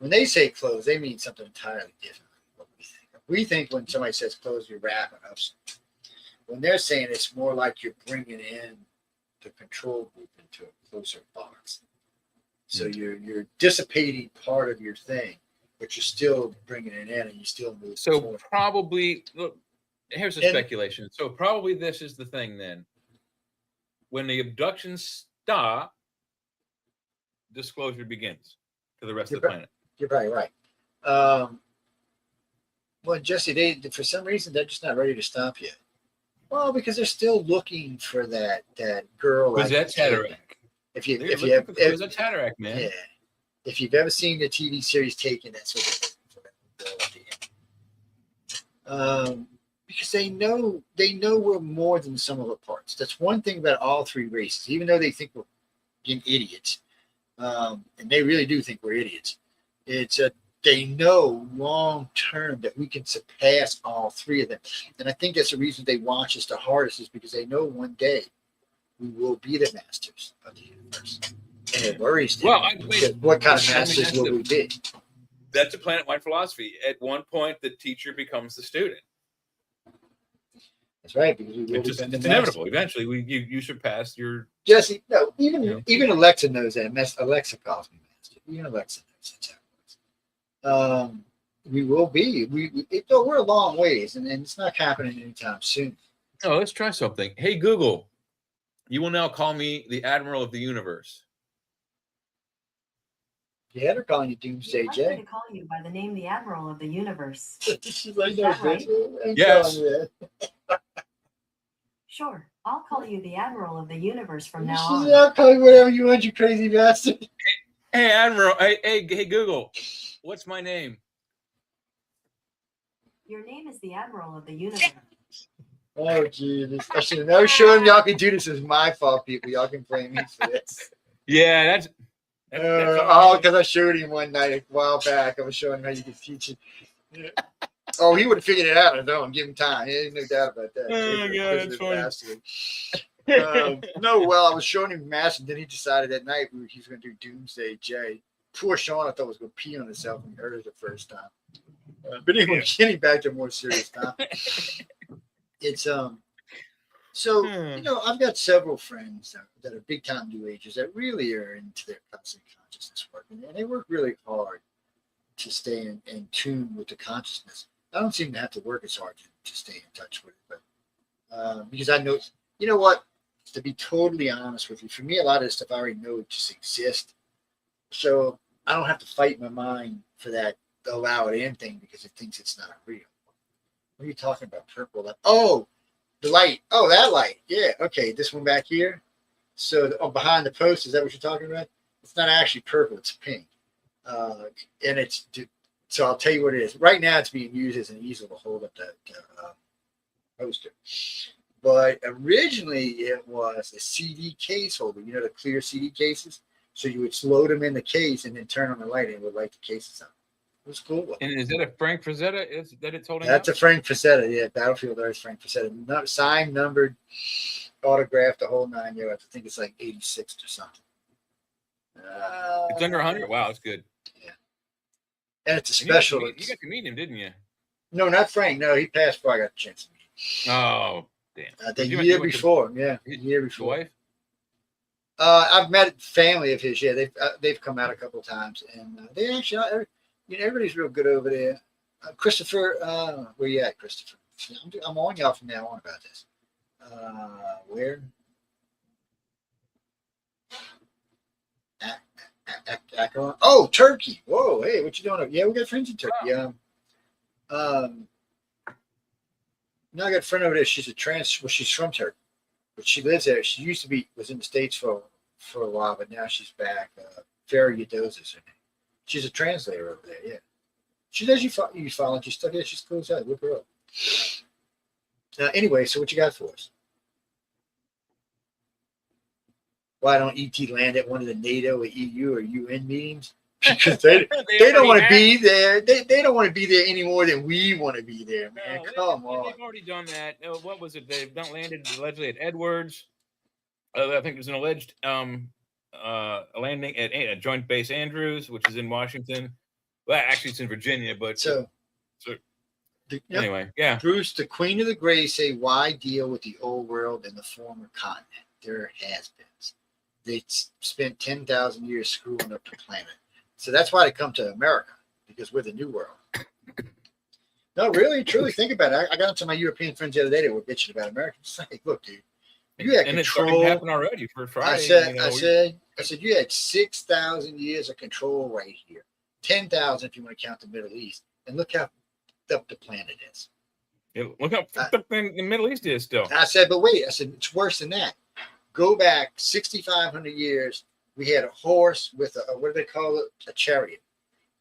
when they say close, they mean something entirely different than what we think. We think when somebody says close, you're wrapping up something. When they're saying it's more like you're bringing in the control group into a closer box. So you're dissipating part of your thing, but you're still bringing it in, and you still move. so forward. probably look. Here's a speculation. So probably this is the thing then. When the abductions stop, disclosure begins to the rest of the planet. You're probably right. Well, Jesse, they for some reason they're just not ready to stop yet. Well, because they're still looking for that girl. Because that's Hatterack. If you That's Hatterack, man. Yeah. If you've ever seen the TV series Taken, that's what they're looking for at the end. Because they know we're more than the sum of our parts. That's one thing about all three races. Even though they think we're being idiots, and they really do think we're idiots, they know long term that we can surpass all three of them. And I think that's the reason they watch us the hardest is because they know one day we will be the masters of the universe. And it worries them. Well, What kind of masters will we be? That's a planet-wide philosophy. At one point, the teacher becomes the student. That's right. Because it's inevitable. Eventually, you surpass your. Jesse, no, even Alexa knows that. Alexa calls me master. Even Alexa knows that's how it works. We will be. We're a long ways, and it's not happening anytime soon. Oh, let's try something. Hey, Google, you will now call me the Admiral of the Universe. Yeah, they're calling you Doomsday I'd Jay. like to call you by the name the Admiral of the Universe. She's like, Is that right? Yes. Sure, I'll call you the Admiral of the Universe from now She's on. not calling whatever you want, you crazy bastard. Hey, Admiral. Hey, Google, what's my name? Your name is the Admiral of the Universe. Oh, Jesus. I should have never shown y'all can do this. It's my fault, people. Y'all can blame me for this. Yeah, that's because I showed him one night a while back. I was showing him how you could teach it. Yeah. Oh, he would have figured it out. Though, and give him time. There's no doubt about that. Oh, God, that's funny. No, well, I was showing him math, and then he decided that night he was going to do Doomsday J. Poor Sean, I thought was going to pee on himself when he heard it the first time. But anyway, getting back to a more serious topic. It's so I've got several friends that are big time New Agers that really are into their cosmic consciousness work, and they work really hard to stay in tune with the consciousness. I don't seem to have to work as hard to stay in touch with it, but because I know, you know what? To be totally honest with you, for me, a lot of this stuff I already know just exists, so I don't have to fight my mind for that allow it in thing because it thinks it's not real. What are you talking about? Purple? Oh, the light. Oh, that light. Yeah. Okay. This one back here. So behind the post, is that what you're talking about? It's not actually purple. It's pink. And it's so I'll tell you what it is. Right now, it's being used as an easel to hold up the poster. But originally, it was a CD case holder. You know the clear CD cases. So you would load them in the case and then turn on the light, and it would light the cases up. It was cool. And is that a Frank Frazetta? Is that it's holding? That's a Frank Frazetta. Yeah, Battlefield Earth Frank Frazetta. Signed, numbered, autographed, the whole 9 yards. I think it's like 86 or something. It's under 100. Wow, that's good. Yeah, and it's a special. You got to meet him, didn't you? No, not Frank. No, he passed before I got a chance to meet him. Oh, damn. The year before. Yeah, the year before. Wife? I've met family of his. Yeah, they've come out a couple of times, and they actually. Everybody's real good over there. Christopher, where you at, Christopher? I'm on y'all from now on about this. Where? Akron. Oh, Turkey. Whoa, hey, what you doing? Yeah, we got friends in Turkey. Wow. Now I got a friend over there. She's she's from Turkey, but she lives there. She was in the States for a while, but now she's back. Farah Yadoza is her name. She's a translator over there, yeah. She does you following. She's stuck there. She's cool as hell. Look her up. Anyway, so what you got for us? Why don't ET land at one of the NATO or EU or UN meetings? Because they don't want to be there. They don't want to be there any more than we want to be there, man. Come on. They've already done that. What was it? They've not landed allegedly at Edwards. I think there's an alleged landing at Joint Base Andrews, which is in Washington. Well, actually, it's in Virginia, but anyway, yeah. Bruce, the Queen of the Grey say, why deal with the old world and the former continent? There has been. They spent 10,000 years screwing up the planet. So that's why they come to America, because we're the new world. No, really, truly, think about it. I got into my European friends the other day that were bitching about America. It's like, look, dude. You had and control. It's starting to happen already for Friday. I said you had 6,000 years of control right here. 10,000 if you want to count the Middle East. And look how up the planet is. Yeah, look how up the Middle East is still. I said, but wait. I said, it's worse than that. Go back 6,500 years. We had a horse with what do they call it? A chariot.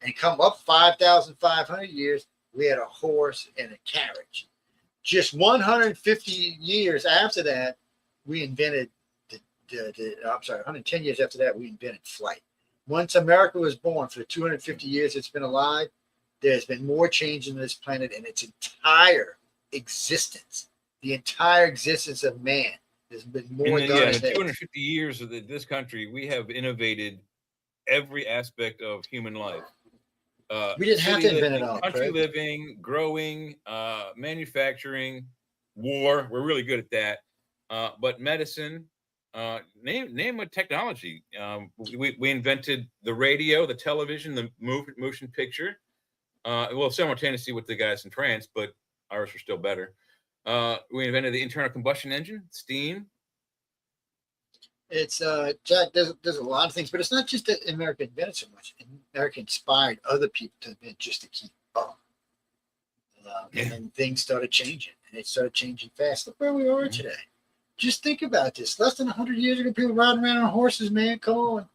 And come up 5,500 years, we had a horse and a carriage. Just 150 years after that, we invented 110 years after that, we invented flight. Once America was born, for the 250 years it's been alive, there's been more change in this planet and its entire existence. The entire existence of man. There's been more in done. In 250 years of this country, we have innovated every aspect of human life. We didn't have to invent it all. Country living, growing, manufacturing, war. We're really good at that. But medicine, name a technology. We invented the radio, the television, the motion picture. Well, simultaneously with the guys in France, but ours were still better. We invented the internal combustion engine, steam. It's Jack. There's a lot of things, but it's not just that America invented so much. America inspired other people to invent just to keep up. And things started changing, and it started changing fast. Look where we are today. Just think about this. Less than 100 years ago, people riding around on horses, man. Come on.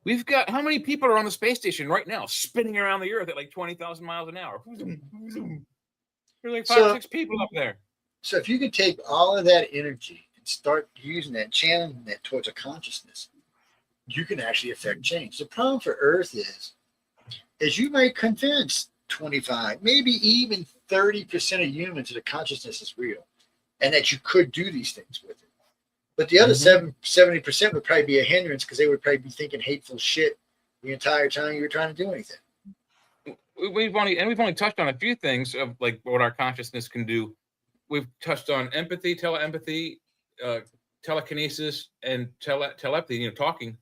We've got, how many people are on the space station right now, spinning around the Earth at like 20,000 miles an hour? There's like 5 or 6 people up there. So if you can take all of that energy and start using that, channeling that towards a consciousness, you can actually affect change. The problem for Earth is you might convince 25, maybe even 30% of humans that the consciousness is real and that you could do these things with it. But the other 70% would probably be a hindrance because they would probably be thinking hateful shit the entire time you were trying to do anything. We've only touched on a few things of like what our consciousness can do. We've touched on empathy, teleempathy, telekinesis, and telepathy, talking.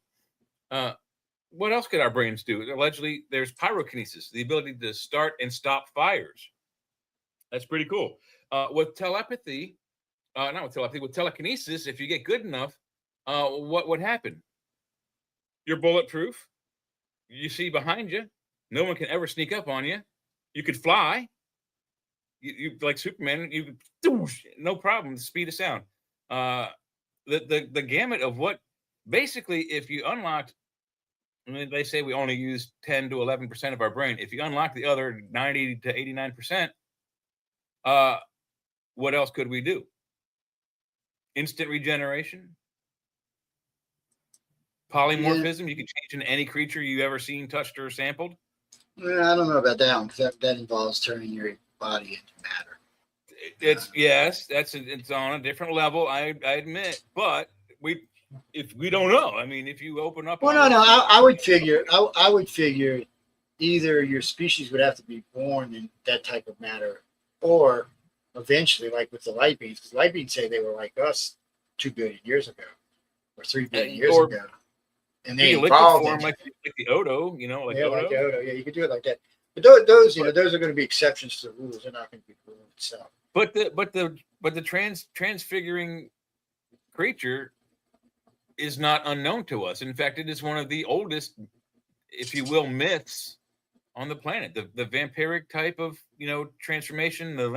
What else could our brains do? Allegedly, there's pyrokinesis, the ability to start and stop fires. That's pretty cool. With telepathy, not with telepathy, with telekinesis, if you get good enough, what would happen? You're bulletproof. You see behind you. No one can ever sneak up on you. You could fly. You like Superman. You no problem. The speed of sound. The gamut of what basically, if you unlocked, I mean, they say we only use 10 to 11% of our brain. If you unlock the other 90 to 89%, what else could we do? Instant regeneration, polymorphism. You can change into any creature you ever seen, touched, or sampled. I don't know about that one because that involves turning your body into matter. It's on a different level. I admit, but if we don't know, I mean, if you open up, well, no, I would figure either your species would have to be born in that type of matter, or eventually, like with the light beings, because light beings say they were like us 2 billion years ago or 3 billion years ago. And they evolved form like the Odo, like Odo. Odo. Like the Odo. Yeah, you could do it like that. But those are going to be exceptions to the rules. They're not going to be the rule itself. But the transfiguring creature is not unknown to us. In fact, it is one of the oldest, if you will, myths on the planet. The vampiric type of transformation, the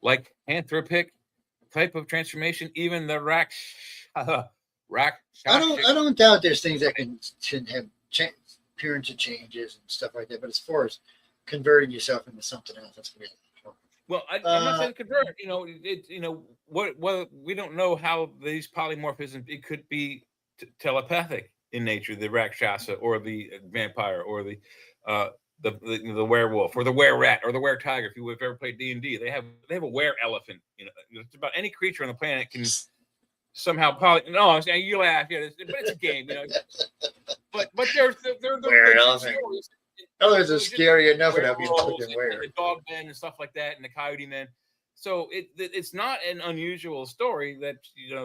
like anthropic type of transformation, even the I don't doubt there's things that can have appearance of changes and stuff like that. But as far as converting yourself into something else, that's really important. Well, I'm not saying convert. What we don't know how these polymorphisms. It could be telepathic in nature, the Rakshasa or the vampire or the werewolf or the were-rat or the were-tiger. If you've ever played D&D, they have a were-elephant. It's about any creature on the planet can somehow no, you laugh, but it's a game, But they're stories. Oh, there's a scary enough without being fucking weird. The dog men and stuff like that, and the coyote men. So it's not an unusual story that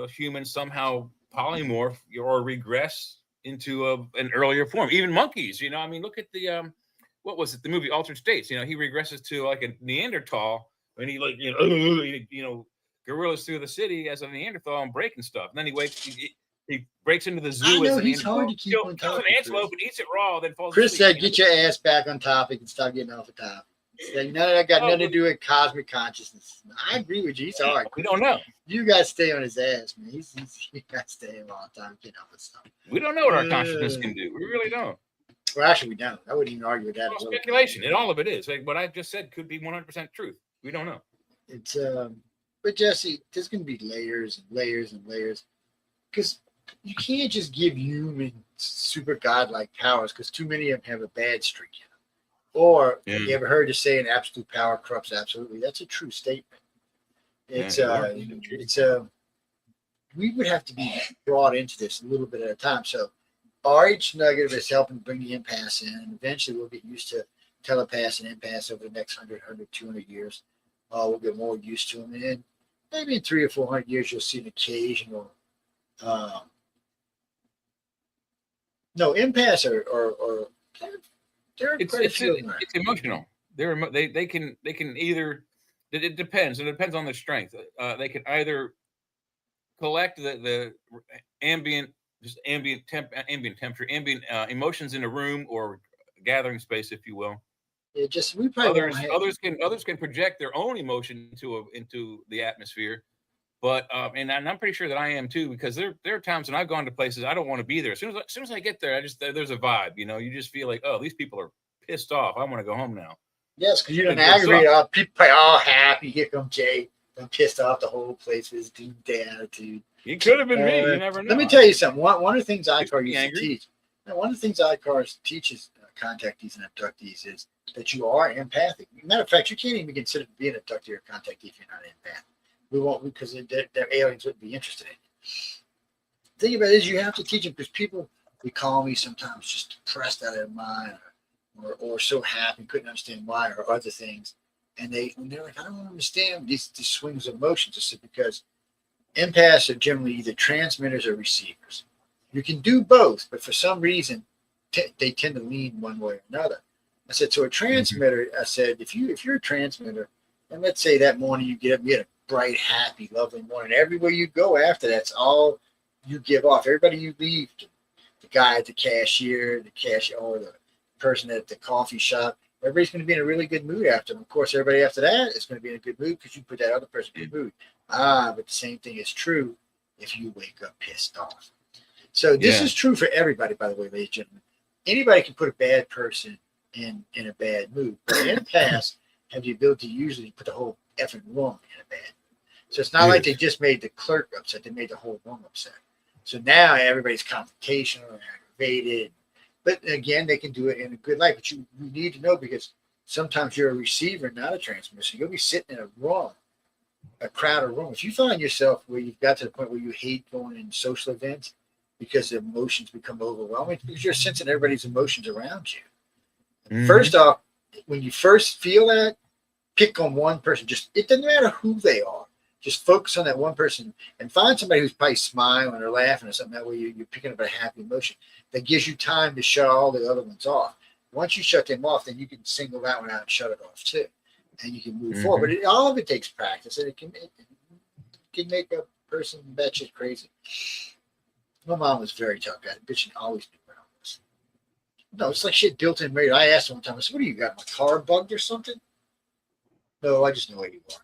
humans somehow polymorph or regress into an earlier form. Even monkeys, I mean, look at the what was it? The movie Altered States. He regresses to like a Neanderthal, and he gorillas through the city as a Neanderthal and breaking stuff. And then he wakes. He breaks into the zoo. I know he's hard to keep on topic. Kills an antelope and eats it raw, then falls Chris asleep. said, "Get your ass back on topic and stop getting off the topic." None of that got nothing to do with cosmic consciousness. I agree with you. He's hard. We don't know. You got to stay on his ass, man. He's got to stay a long time getting off his stuff. We don't know what our consciousness can do. We really don't. Well, actually, we don't. I wouldn't even argue with that. Well, speculation, and all of it is. Like what I just said could be 100% truth. We don't know. It's but Jesse, there's going to be layers and layers and layers, because you can't just give humans super godlike powers, because too many of them have a bad streak in them. Or you ever heard the saying absolute power corrupts absolutely? That's a true statement. It's we would have to be brought into this a little bit at a time. So RH Nugget is helping bring the impasse in, and eventually we'll get used to telepaths and impasse over the next 100, 200 years. We'll get more used to them, and then maybe in 300 or 400 years you'll see an occasional impasse or it's emotional. They can either, it depends. It depends on their strength. They can either collect the ambient temperature, emotions in a room or gathering space, if you will. Others can project their own emotion into the atmosphere. But and I'm pretty sure that I am too, because there are times when I've gone to places I don't want to be there. As soon as I get there, there's a vibe. You just feel like, oh, these people are pissed off. I want to go home now. Yes, because you It done just aggravate all people. Probably all happy. Here come Jay. I'm pissed off the whole place with his dude attitude. It could have been me. You never know. Let me tell you something. One of the things ICAR be used to angry. teach. Now, one of the things ICAR teaches contactees and abductees is that you are empathic. Matter of fact, you can't even consider being an abductee or contactee if you're not empathic. We won't, because their aliens wouldn't be interested in you. The thing about it is you have to teach them, because people would call me sometimes just depressed out of their mind, or so happy, couldn't understand why, or other things. And they're like, I don't understand these swings of emotions. I said, because empaths are generally either transmitters or receivers. You can do both, but for some reason, they tend to lean one way or another. I said, so a transmitter, I said, if you're a transmitter, and let's say that morning you get up, you had a bright, happy, lovely morning. Everywhere you go after that's all you give off. Everybody you leave, the guy at the cashier, or the person at the coffee shop, everybody's going to be in a really good mood after them. Of course, everybody after that is going to be in a good mood because you put that other person in a good mood. But the same thing is true if you wake up pissed off. So this is true for everybody, by the way, ladies and gentlemen. Anybody can put a bad person in a bad mood. But empaths have the ability to usually put the whole effing room in a bad mood. So it's not like they just made the clerk upset. They made the whole room upset. So now everybody's confrontational and aggravated. But again, they can do it in a good light. But you need to know, because sometimes you're a receiver, not a transmitter. So you'll be sitting in a crowded room. If you find yourself where you've got to the point where you hate going in social events because the emotions become overwhelming, because you're sensing everybody's emotions around you. Mm-hmm. First off, when you first feel that, pick on one person. It doesn't matter who they are. Just focus on that one person and find somebody who's probably smiling or laughing or something. That way you're picking up a happy emotion that gives you time to shut all the other ones off. Once you shut them off, then you can single that one out and shut it off too. And you can move forward. But all of it takes practice, and it can make a person batshit crazy. My mom was very tough at it, but she always knew where I was. No, it's like she had built-in radio. I asked her one time, I said, what do you got, my car bugged or something? No, I just know where you are.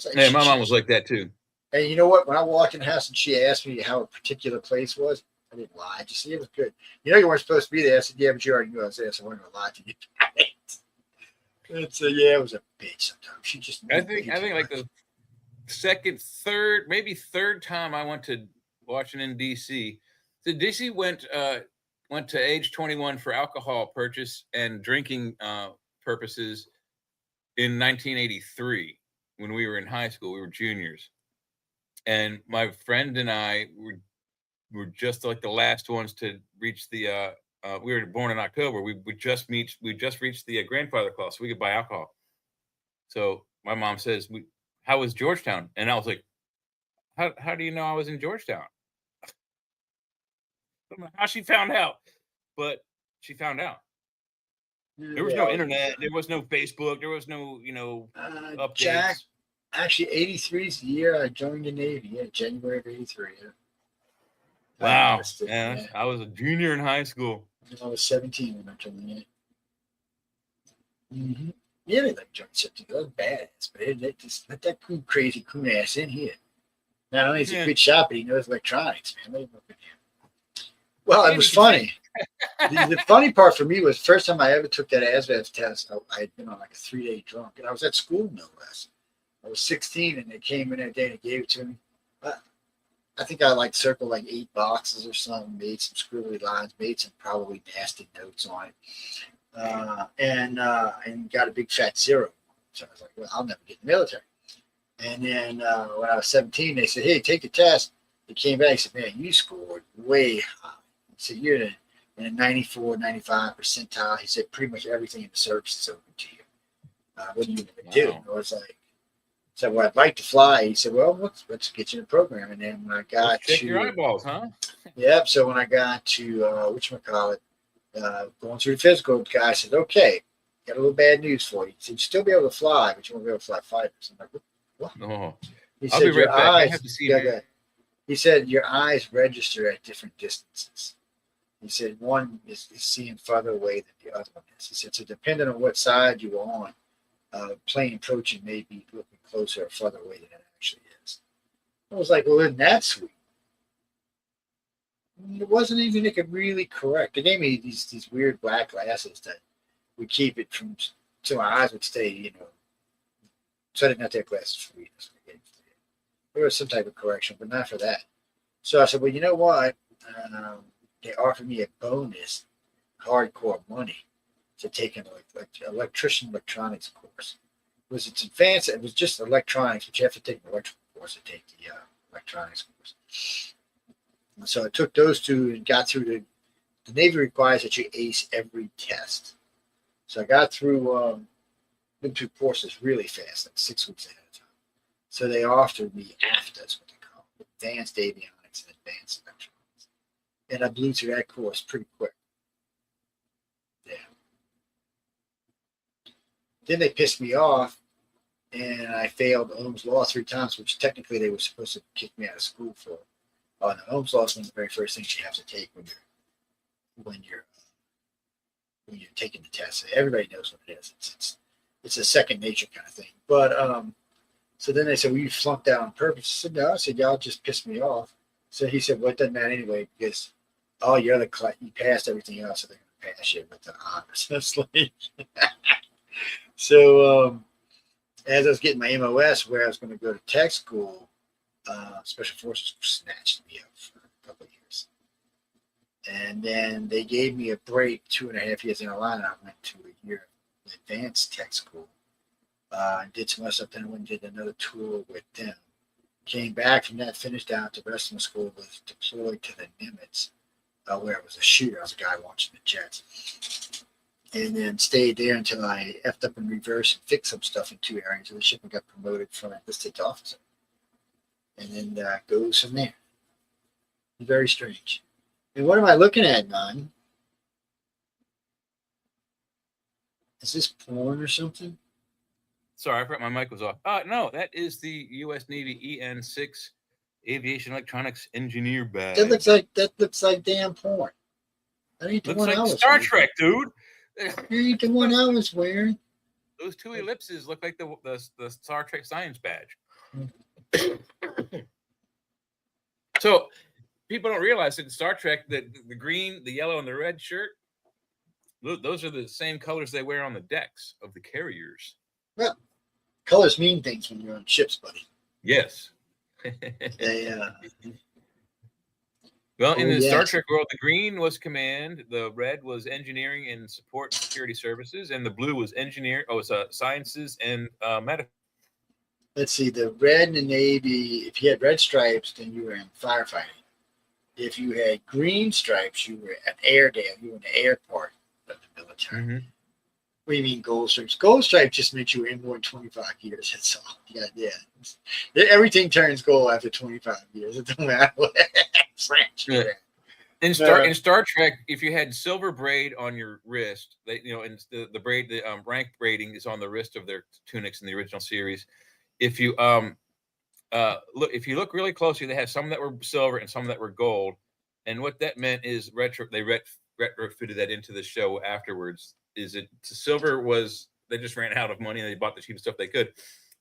Like, my mom was like that too. And you know what? When I walked in the house and she asked me how a particular place was, I didn't lie. I just said it was good. You know, you weren't supposed to be there. I said, yeah, but you already knew I was there, so I wasn't going to lie to you. It was a bitch sometimes. She just. I think like the second, third time I went to Washington D.C. So D.C. went to age 21 for alcohol purchase and drinking purposes in 1983 when we were in high school. We were juniors, and my friend and I were just like the last ones to reach the. We were born in October. We just reached the grandfather clause, so we could buy alcohol. So my mom says, "How was Georgetown?" And I was like, "How do you know I was in Georgetown?" I don't know how she found out, but she found out. There was no internet. There was no Facebook. There was no, updates. Jack, actually, 83 is the year I joined the Navy. Yeah, January of 83. Yeah. Wow. Yeah. I was a junior in high school. I was 17 when I joined the Navy. Mm-hmm. Yeah, they like joined 17. That was badass, but they just let that crazy coon ass in here. Not only is he a good shot, but he knows electronics, man. Well, it was funny. The funny part for me was the first time I ever took that ASVAB test, I had been on like a 3-day drunk, and I was at school, no less. I was 16, and they came in that day and gave it to me. I think I circled 8 boxes or something, made some scribbly lines, made some probably nasty notes on it, and got a big fat 0. So I was like, well, I'll never get in the military. And then when I was 17, they said, hey, take the test. He came back and said, man, you scored way high. He said, you're in a 94, 95 percentile. He said, pretty much everything in the service is open to you. What do you want to do? I was like, so well, I'd like to fly. He said, well, let's get you in the program. And then when I got check your eyeballs, huh? Yep. So when I got to, whatchamacallit, going through the physical, the guy said, okay, got a little bad news for you. He said, you'll still be able to fly, but you won't be able to fly fighters. I'm like, what? Oh. He I'll said, be right back. I have to see he said, your eyes register at different distances. He said, one is seeing farther away than the other one is. He said, so depending on what side you're on, plane approaching may be looking closer or further away than it actually is. I was like, well, isn't that sweet? It wasn't even really correct. They gave me these weird black glasses that would keep it from, so my eyes would stay, so I didn't have to have glasses for reading. There was some type of correction, but not for that. So I said, well, you know what? They offered me a bonus hardcore money to take an electronics course. It's advanced. It was just electronics, but you have to take an electrical course to take the electronics course. And so I took those two and got through the Navy requires that you ace every test. So I got through them two courses really fast, like 6 weeks ahead of time. So they offered me AFTA, that's what they call it, Advanced Avionics and Advanced Electronics. And I blew through that course pretty quick. Yeah. Then they pissed me off, and I failed Ohm's Law 3 times, which technically they were supposed to kick me out of school for. The Ohm's Law is one of the very first things you have to take when you're taking the test. Everybody knows what it is. It's a second nature kind of thing. But so then they said, well, you flunked out on purpose. I said, no. I said, y'all just pissed me off. So he said, well, it doesn't matter anyway, because all your other class, you passed everything else, so they're going to pass you with the honors. So as I was getting my MOS, where I was going to go to tech school, Special Forces snatched me up for a couple of years. And then they gave me a break 2.5 years in a line. I went to a year of advanced tech school. Did some other stuff, then I went and did another tour with them. Came back from that, finished out the rest of my school, was deployed to the Nimitz, where I was a shooter. I was a guy watching the jets. And then stayed there until I effed up in reverse and fixed some stuff in 2 areas of the ship and got promoted from enlisted to officer. And then goes from there. Very strange. And what am I looking at, man? Is this porn or something? Sorry, I forgot my mic was off. No, that is the U.S. Navy EN-6 Aviation Electronics Engineer badge. That looks like damn porn. That ain't the Looks one like I was Star wearing. Trek, dude. That ain't the one I was wearing. Those 2 ellipses look like the Star Trek science badge. So people don't realize that in Star Trek that the green, the yellow, and the red shirt, those are the same colors they wear on the decks of the carriers. Well, colors mean things when you're on ships, buddy. Yes. Well, in the Star Trek world, the green was command, the red was engineering and support and security services, and the blue was sciences and medical. Let's see, the red in the Navy, if you had red stripes, then you were in firefighting. If you had green stripes, you were at Airedale. You were in the air part of the military. Mm-hmm. What do you mean gold stripes? Gold stripes just meant you were in more than 25 years. That's all. Yeah. Everything turns gold after 25 years. It don't matter what French. Yeah. In Star Trek, if you had silver braid on your wrist, and the braid, the rank braiding is on the wrist of their tunics in the original series. If you look really closely, they had some that were silver and some that were gold. And what that meant is they retrofitted that into the show afterwards. Silver was, they just ran out of money and they bought the cheapest stuff they could.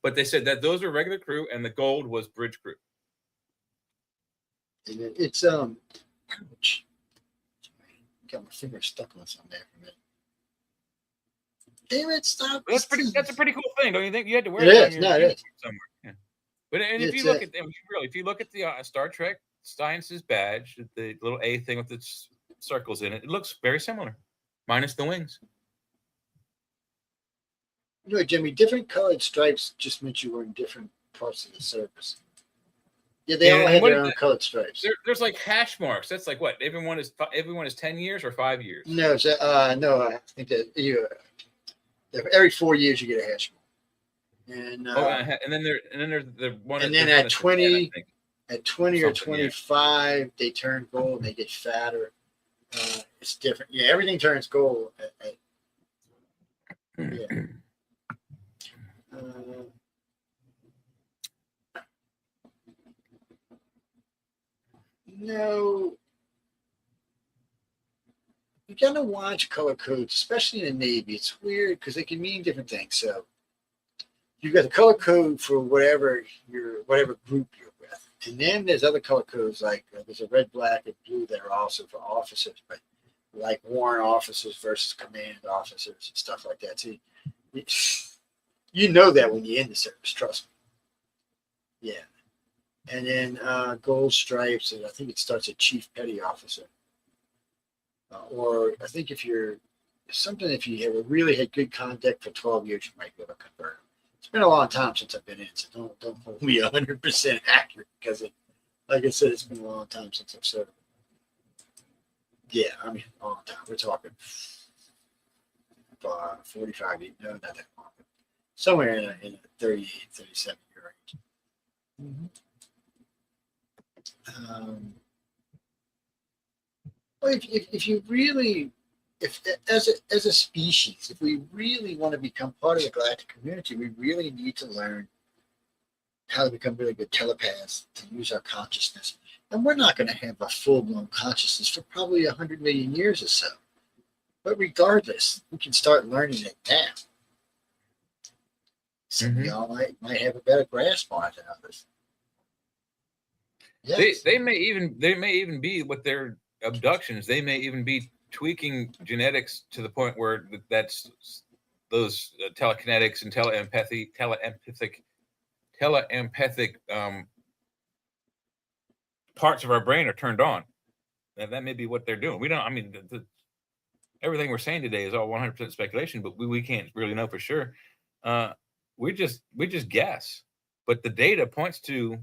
But they said that those were regular crew and the gold was bridge crew. And it's ouch. Got my finger stuck on something there for a minute. Damn it, stop. That's a pretty cool thing, don't you think? You had to wear it it is. Somewhere. Yeah. But if you look at the Star Trek Sciences badge, the little A thing with the circles in it, it looks very similar, minus the wings. Jimmy, different colored stripes just meant you were in different parts of the service. Yeah, they all had their own colored stripes. There's like hash marks. That's like what? Everyone is 10 years or 5 years? No, I think that every 4 years you get a hash mark. And then there's the one. And then at 20 or 25, they turn gold and they get fatter. It's different. Yeah, everything turns gold. Yeah. No. You gotta watch color codes, especially in the Navy. It's weird because they can mean different things. So you've got the color code for whatever group you're with, and then there's other color codes like there's a red, black, and blue that are also for officers. But like warrant officers versus command officers and stuff like that. See, you know that when you're in the service, trust me. Yeah. And then gold stripes, and I think it starts at chief petty officer. Or I think if you really had good contact for 12 years, you might be able to convert. It's been a long time since I've been in, so don't hold me 100% accurate because like I said, it's been a long time since I've served. Yeah, I mean, a long time. We're talking 45 years. No, not that long. Somewhere in a 38, 37 year range. Well, if you really, as a species, if we really want to become part of the galactic community, we really need to learn how to become really good telepaths, to use our consciousness. And we're not going to have a full-blown consciousness for probably 100 million years or so. But regardless, we can start learning it now. Some of y'all might have a better grasp on it than others. Yes. They may even be with their abductions. They may even be tweaking genetics to the point where that's those telekinetics and teleempathic parts of our brain are turned on. And that may be what they're doing. We don't. I mean, everything we're saying today is all 100% speculation, but we can't really know for sure. We just guess. But the data points to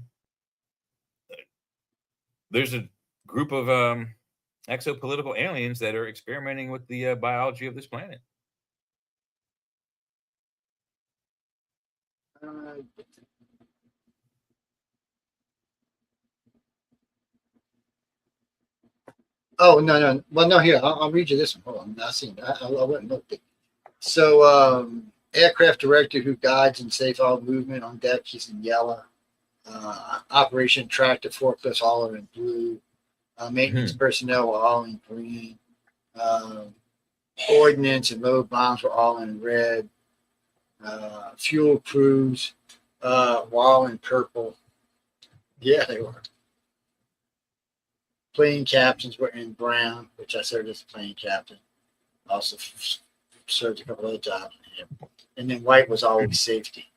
there's a group of exopolitical aliens that are experimenting with the biology of this planet. Oh, no. Well, no, here, I'll read you this one. Hold on, I'm not seeing that. I wouldn't look. So, aircraft director who guides and safe all movement on deck, he's in yellow. Operation tractor forklifts, all are in blue. Maintenance personnel were all in green. Ordnance and load bombs were all in red. Fuel crews were all in purple. Yeah, they were. Plane captains were in brown, which I served as a plane captain. Also served a couple other jobs in here. And then white was always safety.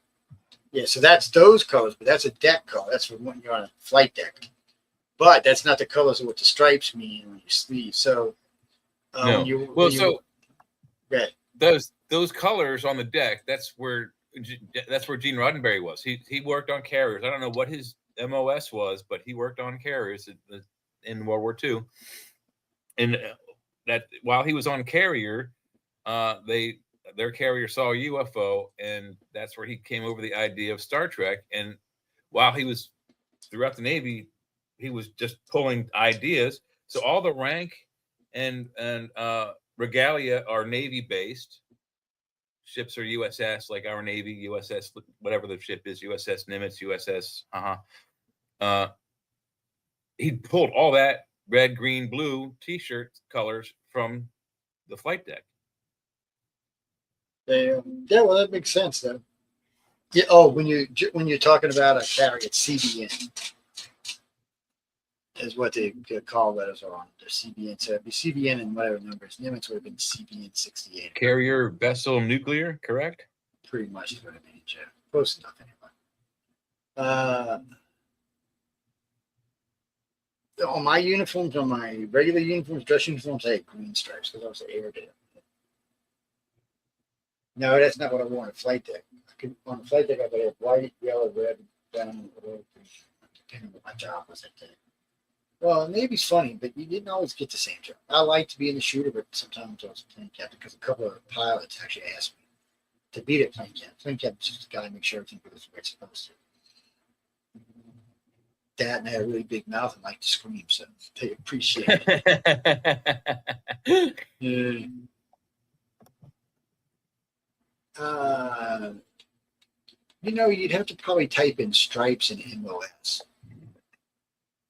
Yeah, so that's those colors, but that's a deck color. That's for when you're on a flight deck. But that's not the colors of what the stripes mean on your sleeve. So, no. Those colors on the deck. That's where Gene Roddenberry was. He worked on carriers. I don't know what his MOS was, but he worked on carriers in World War II. And that while he was on carrier, their carrier saw a UFO, and that's where he came over the idea of Star Trek. And while he was throughout the Navy, he was just pulling ideas. So all the rank and regalia are Navy based. Ships are USS, like our Navy, USS, whatever the ship is, USS Nimitz, USS. He pulled all that red, green, blue T-shirt colors from the flight deck. Yeah, well, that makes sense then. Yeah. Oh, when you're talking about a carrier, it's CBN is what the call letters are on. They're CBN. So it'd be CBN and whatever numbers. Nimitz would have been CBN 68. Carrier vessel nuclear, correct? Pretty much is what it means. Yeah, close enough anyway. On my uniforms, on my regular uniforms, dress uniforms, I had green stripes because I was the air deck. No, that's not what I wore on a flight deck. On the flight deck, I could have white, yellow, red, brown, or depending on what my job was that day. Well, Navy's funny, but you didn't always get the same job. I liked to be in the shooter, but sometimes I was a plane captain because a couple of pilots actually asked me to be the plane captain. Plane captain's just a guy to make sure everything goes the way it's supposed to. That and I had a really big mouth and liked to scream, so they appreciate it. Yeah. You'd have to probably type in stripes and MOS.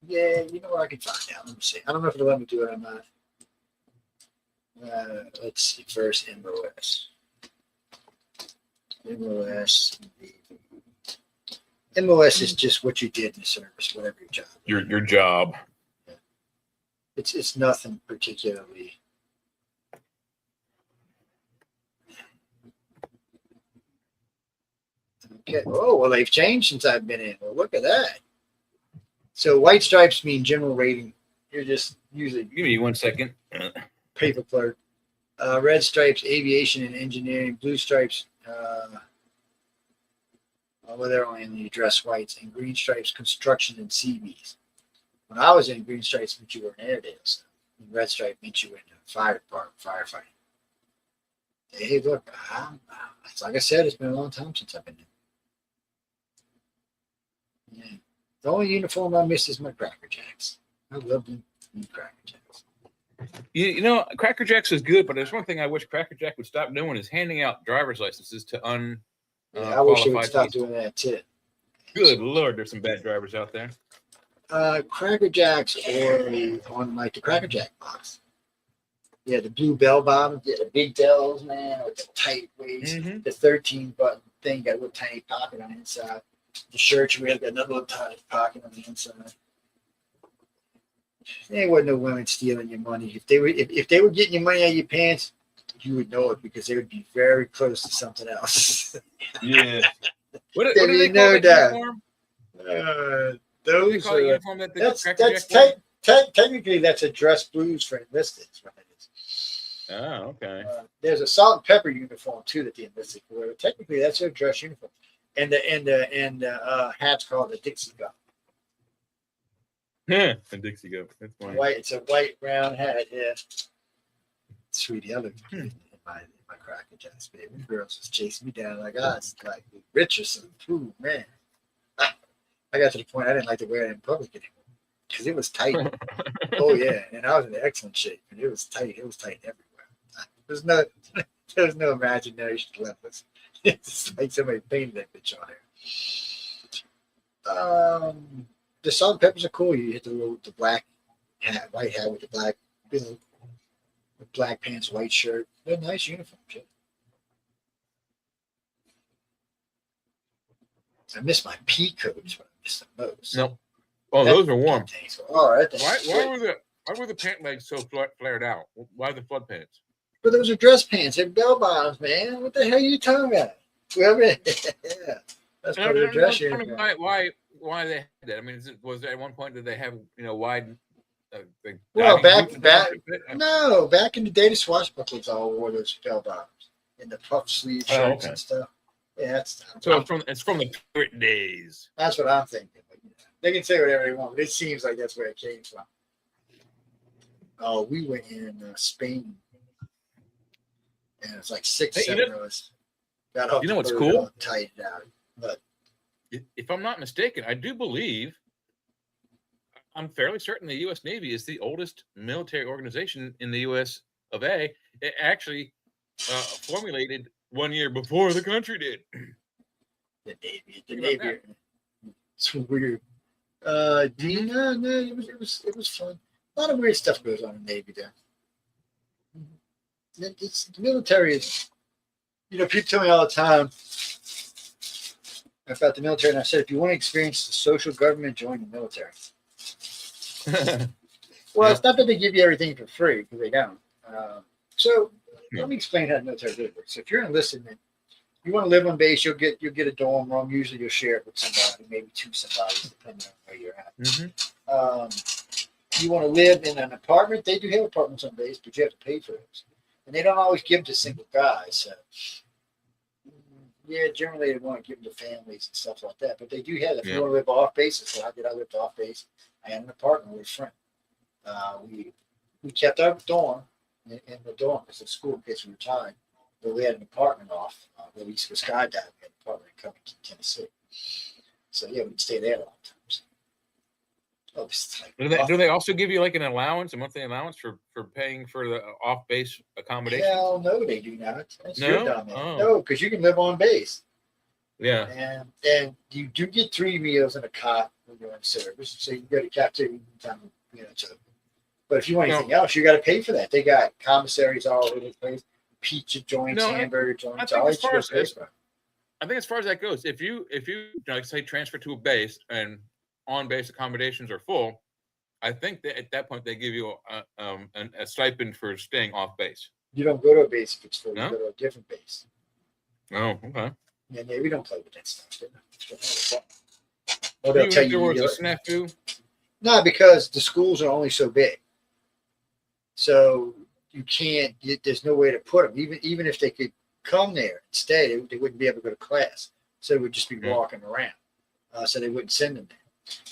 Yeah, you know what, I can find out. Let me see. I don't know if it'll let me do it or not. Let's see. First, MOS. MOS is just what you did in the service, whatever your job. Your job. Yeah. It's nothing particularly Okay. Oh, well, they've changed since I've been in. Well, look at that. So white stripes mean general rating. You're just usually Give me 1 second. paper clerk. Red stripes, aviation and engineering. Blue stripes, well, they're only in the address whites. And green stripes, construction and CVs. When I was in, green stripes meant you were in Airedale. So red stripe meant you were in the fire department, firefighting. Hey, look, it's like I said, it's been a long time since I've been in. Yeah. The only uniform I miss is my Cracker Jacks. I love them Cracker Jacks. You know, Cracker Jacks is good, but there's one thing I wish Cracker Jack would stop doing is handing out driver's licenses to I wish they would qualified stop people. doing that too. Good Lord, there's some bad drivers out there. Cracker Jacks or on like the Cracker Jack box. Yeah, the blue bell bottoms, yeah, the big bells, man, with the tight waist, the 13 button thing, got a little tiny pocket on the inside. The shirt you wear got another little tiny pocket on the inside. There wasn't no women stealing your money. If they were getting your money out of your pants, you would know it because they would be very close to something else. Yeah. What There do they be call no that doubt. uniform? Those What do they call that are, uniform that the that's Cracker Jack wear? technically that's a dress blues for enlisted. Right? Oh, okay. There's a salt and pepper uniform too that the enlisted wear. Technically, that's their dress uniform, and the hat's called the Dixie Cup. Yeah, the Dixie Cup. That's funny. White. It's a white round hat. Yeah, sweetie, I look good in my Cracker Jacks, baby. The girls was chasing me down like I was like Richardson. Ooh, man. I got to the point I didn't like to wear it in public anymore because it was tight. Oh yeah, and I was in excellent shape, and it was tight. It was tight everywhere. There was no imagination left. It's like somebody painted that bitch on there. The salt and peppers are cool. You hit the black hat, white hat with the black, with black pants, white shirt. They're nice uniforms. Yeah. I miss my pea coats, but I miss the most. No. Oh, those are warm. All right. Why were the pant legs so flared out? Why the flood pants? But those are dress pants. They're bell bottoms, man. What the hell are you talking about? Well, yeah, that's part of the dress uniform. Why they had that? I mean, was there at one point did they have wide? Well, back in the day, the swashbucklers all wore those bell bottoms and the puff sleeve shirts and stuff. Yeah, it's from the pirate days. That's what I'm thinking. They can say whatever they want, but it seems like that's where it came from. Oh, we went in Spain, and it's like 6-7 of us. You know what's cool? Tight out, but if I'm not mistaken, I do believe. I'm fairly certain the U.S. Navy is the oldest military organization in the U.S. of A. It actually formulated 1 year before the country did. The Navy. It's weird. No, it was fun. A lot of weird stuff goes on in the Navy there. The military is, people tell me all the time about the military, and I said, if you want to experience the social government, join the military. Well, it's not that they give you everything for free, because they don't. Let me explain how the military really works. So if you're enlisted and you want to live on base, you'll get a dorm room. Usually you'll share it with somebody, maybe two somebody, depending on where you're at. You want to live in an apartment, they do have apartments on base, but you have to pay for those. And they don't always give to single guys. So yeah, generally they want to give them to families and stuff like that. But they do have, if you want to live off base, that's what I did. I lived off base. I had an apartment with a friend. We kept our dorm in the dorm because the school kids were retired. But we had an apartment off where we used to go skydiving. We had an apartment in Covington, Tennessee. So yeah, we'd stay there a lot of times. Do they also give you like an allowance, a monthly allowance for paying for the off base accommodation? Hell no, they do not. That's No? down there. Oh. No, because you can live on base. Yeah. And you do get 3 meals in a cot when you're in service. So you can go to cafeteria anytime, But if you want anything else, you got to pay for that. They got commissaries all over the place, pizza joints, hamburger joints. I think as far as that goes, if you like say transfer to a base and on base accommodations are full, I think that at that point they give you a stipend for staying off base. You don't go to a base if it's full. No? You go to a different base. Oh, okay. Yeah, we don't play with that stuff. Or they'll tell you there was a snafu. No, because the schools are only so big, so you can't. There's no way to put them. Even if they could come there and stay, they wouldn't be able to go to class. So they would just be walking around. So they wouldn't send them there.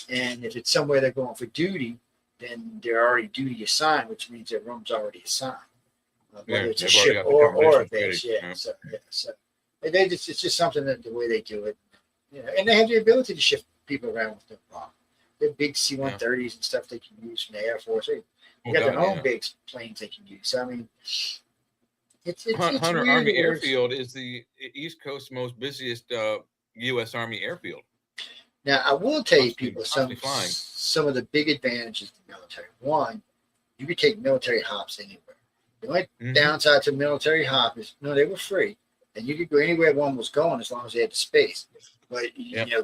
And if it's somewhere they're going for duty, then they're already duty assigned, which means their room's already assigned. Whether it's a ship or a base, So it's just something that the way they do it, and they have the ability to shift people around with no problem. They're big C-130s and stuff they can use from the Air Force. They got their own big planes they can use. So, I mean, it's Hunter weird. Army Airfield is the East Coast's most busiest U.S. Army airfield. Now, I will tell you, people, some of the big advantages of the military. One, you could take military hops anywhere. The only downside to military hop is, they were free, and you could go anywhere one was going as long as they had the space. But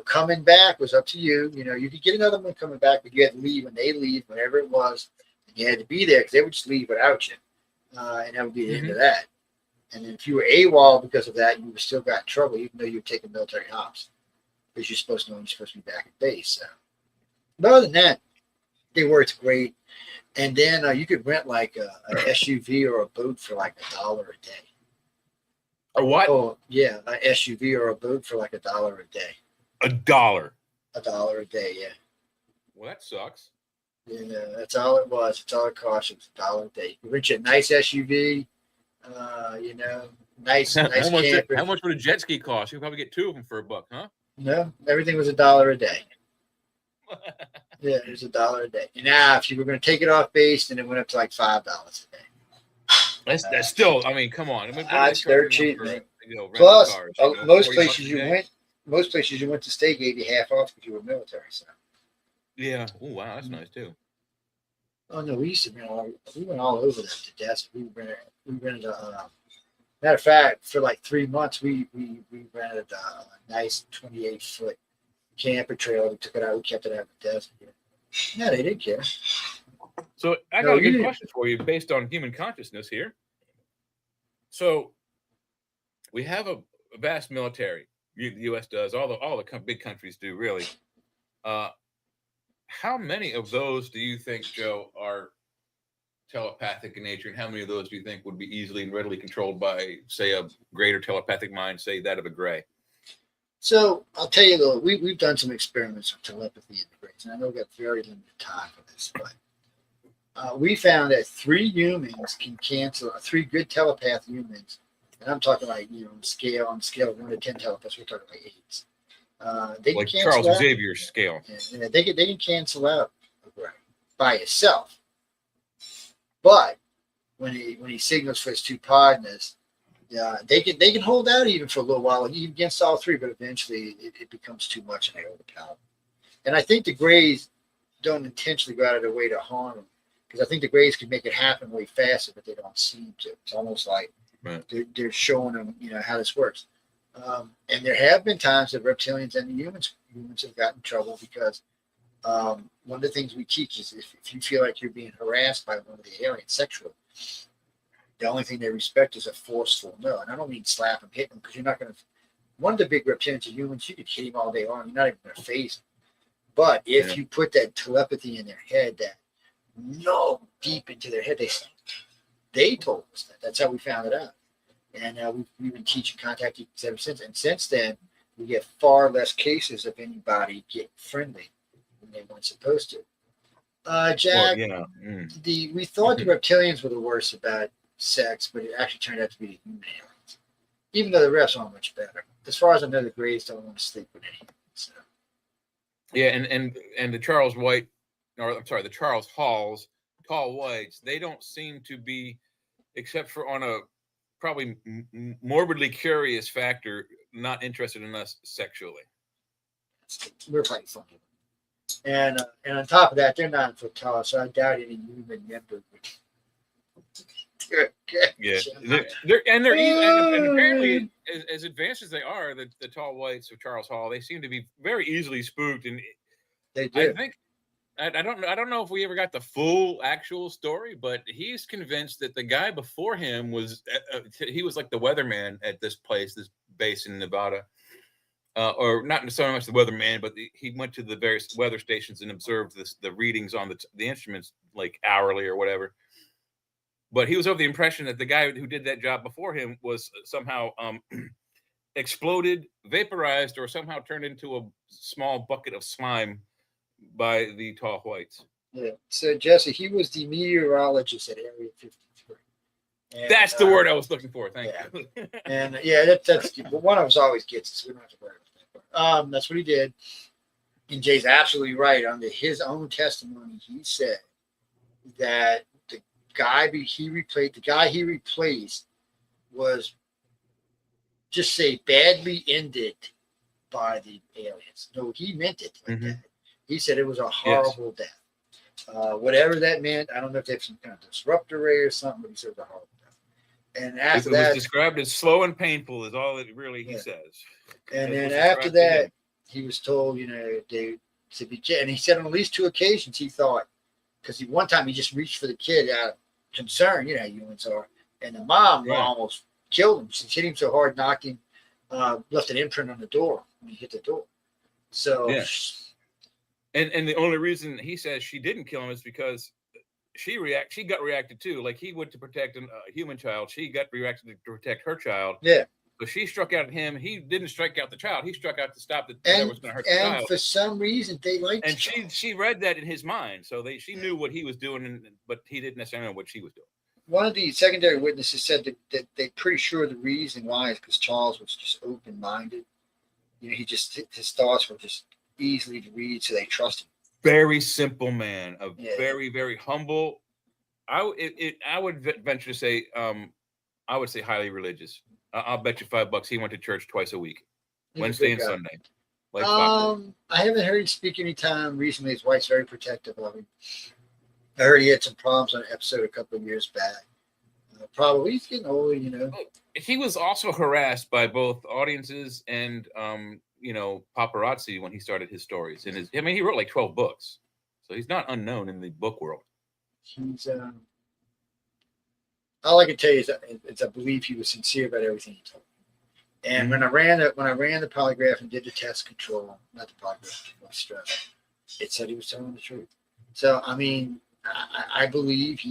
coming back was up to you. You could get another one coming back, but you had to leave when they leave, whatever it was. And you had to be there because they would just leave without you, and that would be the end of that. And then if you were AWOL because of that, you still got in trouble, even though you were taking military hops, because you're supposed to know you're supposed to be back at base. So, but other than that, they worked great. And then you could rent like a SUV or a boat for like $1 a day. A what? Oh, yeah, an SUV or a boat for like $1 a day. $1? $1 a day, yeah. Well, that sucks. Yeah, that's all it was. It's all it cost. It's $1 a day. You rent you a nice SUV, nice camper. How much would a jet ski cost? You could probably get 2 of them for $1, huh? No, everything was $1 a day. Yeah, it was $1 a day. And now, if you were going to take it off base, then it went up to like $5 a day. That's still, I mean, come on. That's dirt cheap, man. Plus, most places you went to stay gave you half off if you were military. So. Yeah. Oh, wow, that's nice too. Oh no, we went all over that to death. We rented matter of fact, for like 3 months, we rented a nice 28-foot camper trailer. We took it out. We kept it out in the desert. Yeah, they didn't care. So I got a good question for you based on human consciousness here. So we have a vast military. The U.S. does. All the big countries do, really. How many of those do you think, Joe, are telepathic in nature, and how many of those do you think would be easily and readily controlled by, say, a greater telepathic mind, say that of a Gray? So I'll tell you, though, we've done some experiments with telepathy in the Grays, and I know we've got very limited time for this, but we found that 3 humans can cancel 3 good telepath humans, and I'm talking like on scale of 1 to 10 telepaths. We're talking like 8s. They like can Charles out, Xavier's scale. Yeah, they can cancel out a Gray by itself, but when he signals for his 2 partners, they can hold out even for a little while, even against all 3, but eventually it becomes too much and they overpower. And I think the Grays don't intentionally go out of their way to harm them, because I think the Grays can make it happen way faster, but they don't seem to. It's almost like they're showing them, how this works. And there have been times that reptilians and the humans have gotten in trouble because one of the things we teach is if you feel like you're being harassed by one of the aliens sexually, the only thing they respect is a forceful no. And I don't mean slap them, hit them, because you're not going to. One of the big reptilians and humans, you could hit him all day long. You're not even going to phase him. But if you put that telepathy in their head, that no deep into their head, they told us that. That's how we found it out. And we've been teaching contact techniques ever since. And since then, we get far less cases of anybody getting friendly when they weren't supposed to. Jack, we thought the reptilians were the worst about sex, but it actually turned out to be the human aliens. Even though the rest aren't much better. As far as I know, the Grays don't want to sleep with anyone. So. Yeah, and the Charles Halls, tall whites, they don't seem to be, except for on a probably morbidly curious factor, not interested in us sexually. We're quite funny. And on top of that, they're 9 foot tall, so I doubt any human member would. Yeah, and apparently as advanced as they are, the tall whites of Charles Hall, they seem to be very easily spooked, and they do. I think I don't know if we ever got the full actual story, but he's convinced that the guy before him was he was like the weatherman at this base in Nevada, or not so much the weatherman, but he went to the various weather stations and observed the readings on the instruments like hourly or whatever. But he was of the impression that the guy who did that job before him was somehow exploded, vaporized, or somehow turned into a small bucket of slime by the tall whites. Yeah. So Jesse, he was the meteorologist at Area 53. And, that's the word I was looking for. Thank you. And that's but one of us always gets it, so we don't have to worry about that. That's what he did. And Jay's absolutely right. Under his own testimony, he said that the guy he replaced was just say badly ended by the aliens. No, he meant it like that. He said it was a horrible death. Whatever that meant, I don't know if they have some kind of disruptor ray or something, but he said it was a horrible death. And after that, it was described as slow and painful, is all it really he says. And then after that, he was told, to be, and he said on at least 2 occasions he thought, because one time he just reached for the kid out of concern, how humans are, and the mom almost killed him. She hit him so hard, knocked him, left an imprint on the door when he hit the door. So, and the only reason he says she didn't kill him is because she got reacted too. Like he went to protect a human child, she got reacted to protect her child. Yeah. So she struck out at him. He didn't strike out the child. He struck out to stop that was going to hurt the child. And for some reason, they liked. And she read that in his mind, so she knew what he was doing, but he didn't necessarily know what she was doing. One of the secondary witnesses said that they're pretty sure the reason why is because Charles was just open-minded. His thoughts were just easily to read, so they trusted him. Very simple man, very, very humble. I would venture to say, I would say highly religious. I'll bet you $5 he went to church twice a week, Wednesday and Sunday. I haven't heard him speak any time recently. His wife's very protective of him. I heard he had some problems on an episode a couple of years back. Probably he's getting older, He was also harassed by both audiences and paparazzi when he started his stories. And he wrote like 12 books, so he's not unknown in the book world. He's all I can tell you is I believe he was sincere about everything he told me. And when I ran the polygraph and did the test control, not the polygraph, stress, it said he was telling the truth. So I believe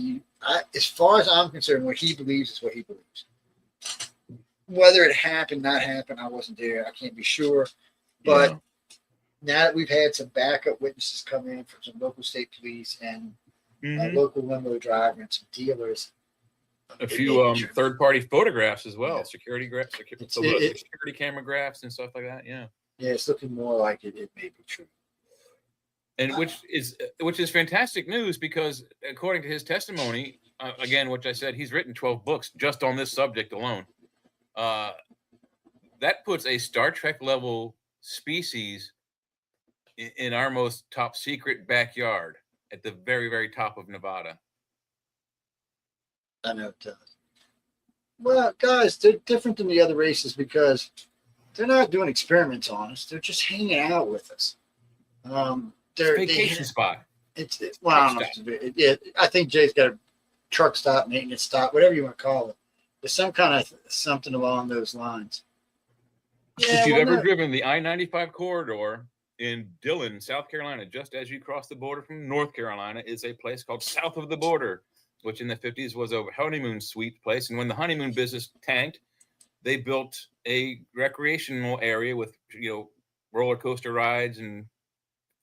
as far as I'm concerned, what he believes is what he believes. Whether it happened, not happened, I wasn't there. I can't be sure. But now that we've had some backup witnesses come in from some local state police and a local limo driver and some dealers, a few third-party photographs as well, security camera graphs and stuff like that. Yeah, it's looking more like it may be true. And which is fantastic news, because according to his testimony, again, which I said, he's written 12 books just on this subject alone. That puts a Star Trek level species in our most top secret backyard at the very, very top of Nevada. I know it does. Well, guys, they're different than the other races because they're not doing experiments on us. They're just hanging out with us. Vacation spot. I don't know. I think Jay's got a truck stop, maintenance stop, whatever you want to call it. There's some kind of something along those lines. If you've ever driven the I-95 corridor in Dillon, South Carolina, just as you cross the border from North Carolina, is a place called South of the Border, which in the 50s was a honeymoon suite place. And when the honeymoon business tanked, they built a recreational area with, roller coaster rides and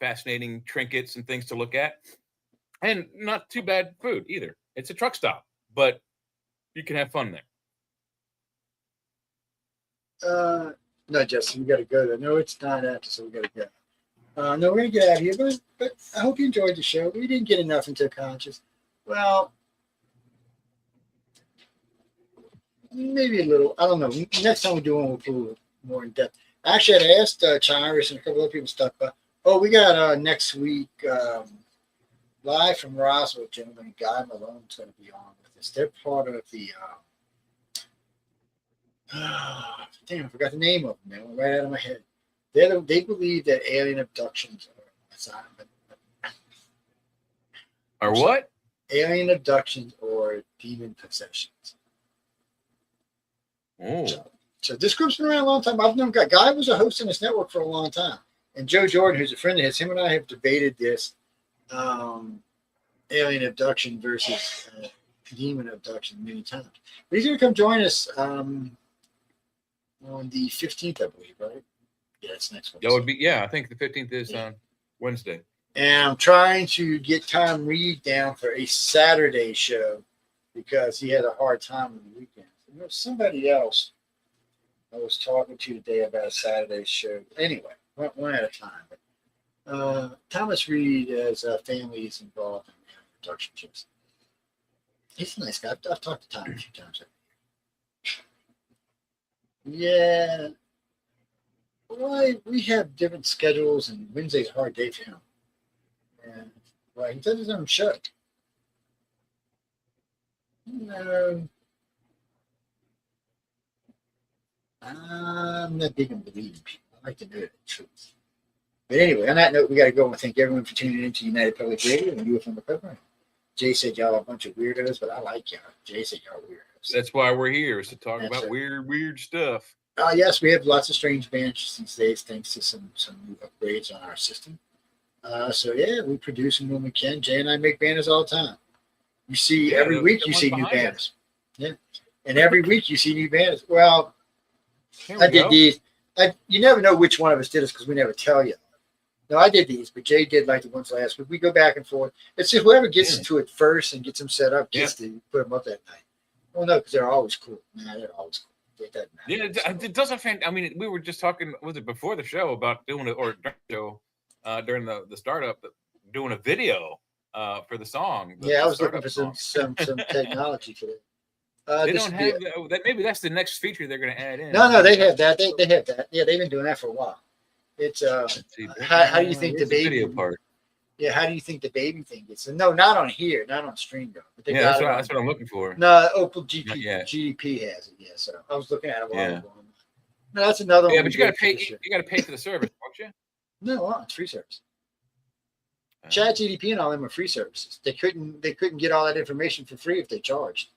fascinating trinkets and things to look at. And not too bad food either. It's a truck stop, but you can have fun there. No, Justin, we got to go there. No, it's not after, so we got to go. No, we're going to get out of here, but I hope you enjoyed the show. We didn't get enough into conscious. Well, maybe a little. I don't know. Next time we do one, we'll do more in depth. Actually, I'd asked Chirius and a couple other people stuff, but we got next week live from Roswell, gentlemen. Guy Malone's going to be on with us. They're part of the. Damn, I forgot the name of them. Now, right out of my head. They believe that alien abductions are what? Alien abductions or demon possessions. Oh. So this group's been around a long time. I've known Guy was a host in this network for a long time. And Joe Jordan, who's a friend of his, him and I have debated this alien abduction versus demon abduction many times. But he's going to come join us on the 15th, I believe, right? Yeah, it's next Wednesday. That would be, I think the 15th is on Wednesday. And I'm trying to get Tom Reed down for a Saturday show because he had a hard time on the weekends. And there's somebody else I was talking to today about a Saturday show. Anyway, one at a time. But, Thomas Reed, as a family, is involved in production shows. He's a nice guy. I've talked to Tom a few times. Yeah. Well, we have different schedules, and Wednesday's a hard day for him. And well, he does his own show. No, I'm not big on believing people. I like to know the truth. But anyway, on that note, we got to go and thank everyone for tuning in to United Public Radio and UFO Undercover. Jay said y'all are a bunch of weirdos, but I like y'all. Jay said y'all are weirdos. That's why we're here, is to talk That's about right. weird stuff. Yes, we have lots of strange bands these days, thanks to some new upgrades on our system. So yeah, we produce them when we can. Jay and I make banners all the time. You see every week you see new banners. Yeah, and every week you see new banners. Well, I did these. You never know which one of us did this because we never tell you. No, I did these, but Jay did like the ones last week. We go back and forth. It's just whoever gets to it first and gets them set up gets to put them up that night. Well, no, because they're always cool. Nah, they're always cool. It doesn't matter. Yeah, it doesn't. I mean, we were just talking, was it before the show about doing it, or during the show, during the startup, doing a video for the song. I was looking for some technology for that. They don't have that. Maybe that's the next feature they're going to add in. No, they have that. They have that. Yeah, they've been doing that for a while. It's how do you think the baby video part? Yeah, how do you think the baby thing gets? No, not on here, not on StreamYard. But That's what I'm looking for. No, Opal GDP has it. Yeah, so I was looking at it while ago. No, that's another one. Yeah, but you got to pay. You got to pay for the service, don't you? No, it's free service. Chat GDP and all them are free services. They couldn't get all that information for free if they charged.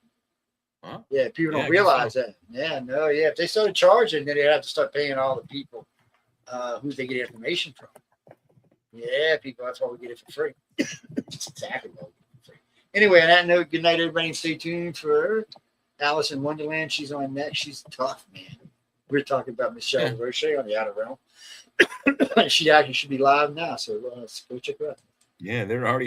Huh? Yeah, people don't realize that. Yeah, no, yeah. If they started charging, then they'd have to start paying all the people who they get information from. Yeah, people, that's why we get it for free. That's exactly why we get it for free. Anyway, on that note, good night, everybody, and stay tuned for Alice in Wonderland. She's on next. She's tough, man. We're talking about Michelle Roche on the Outer Realm. She actually should be live now, so go check her out. Yeah, they're already on.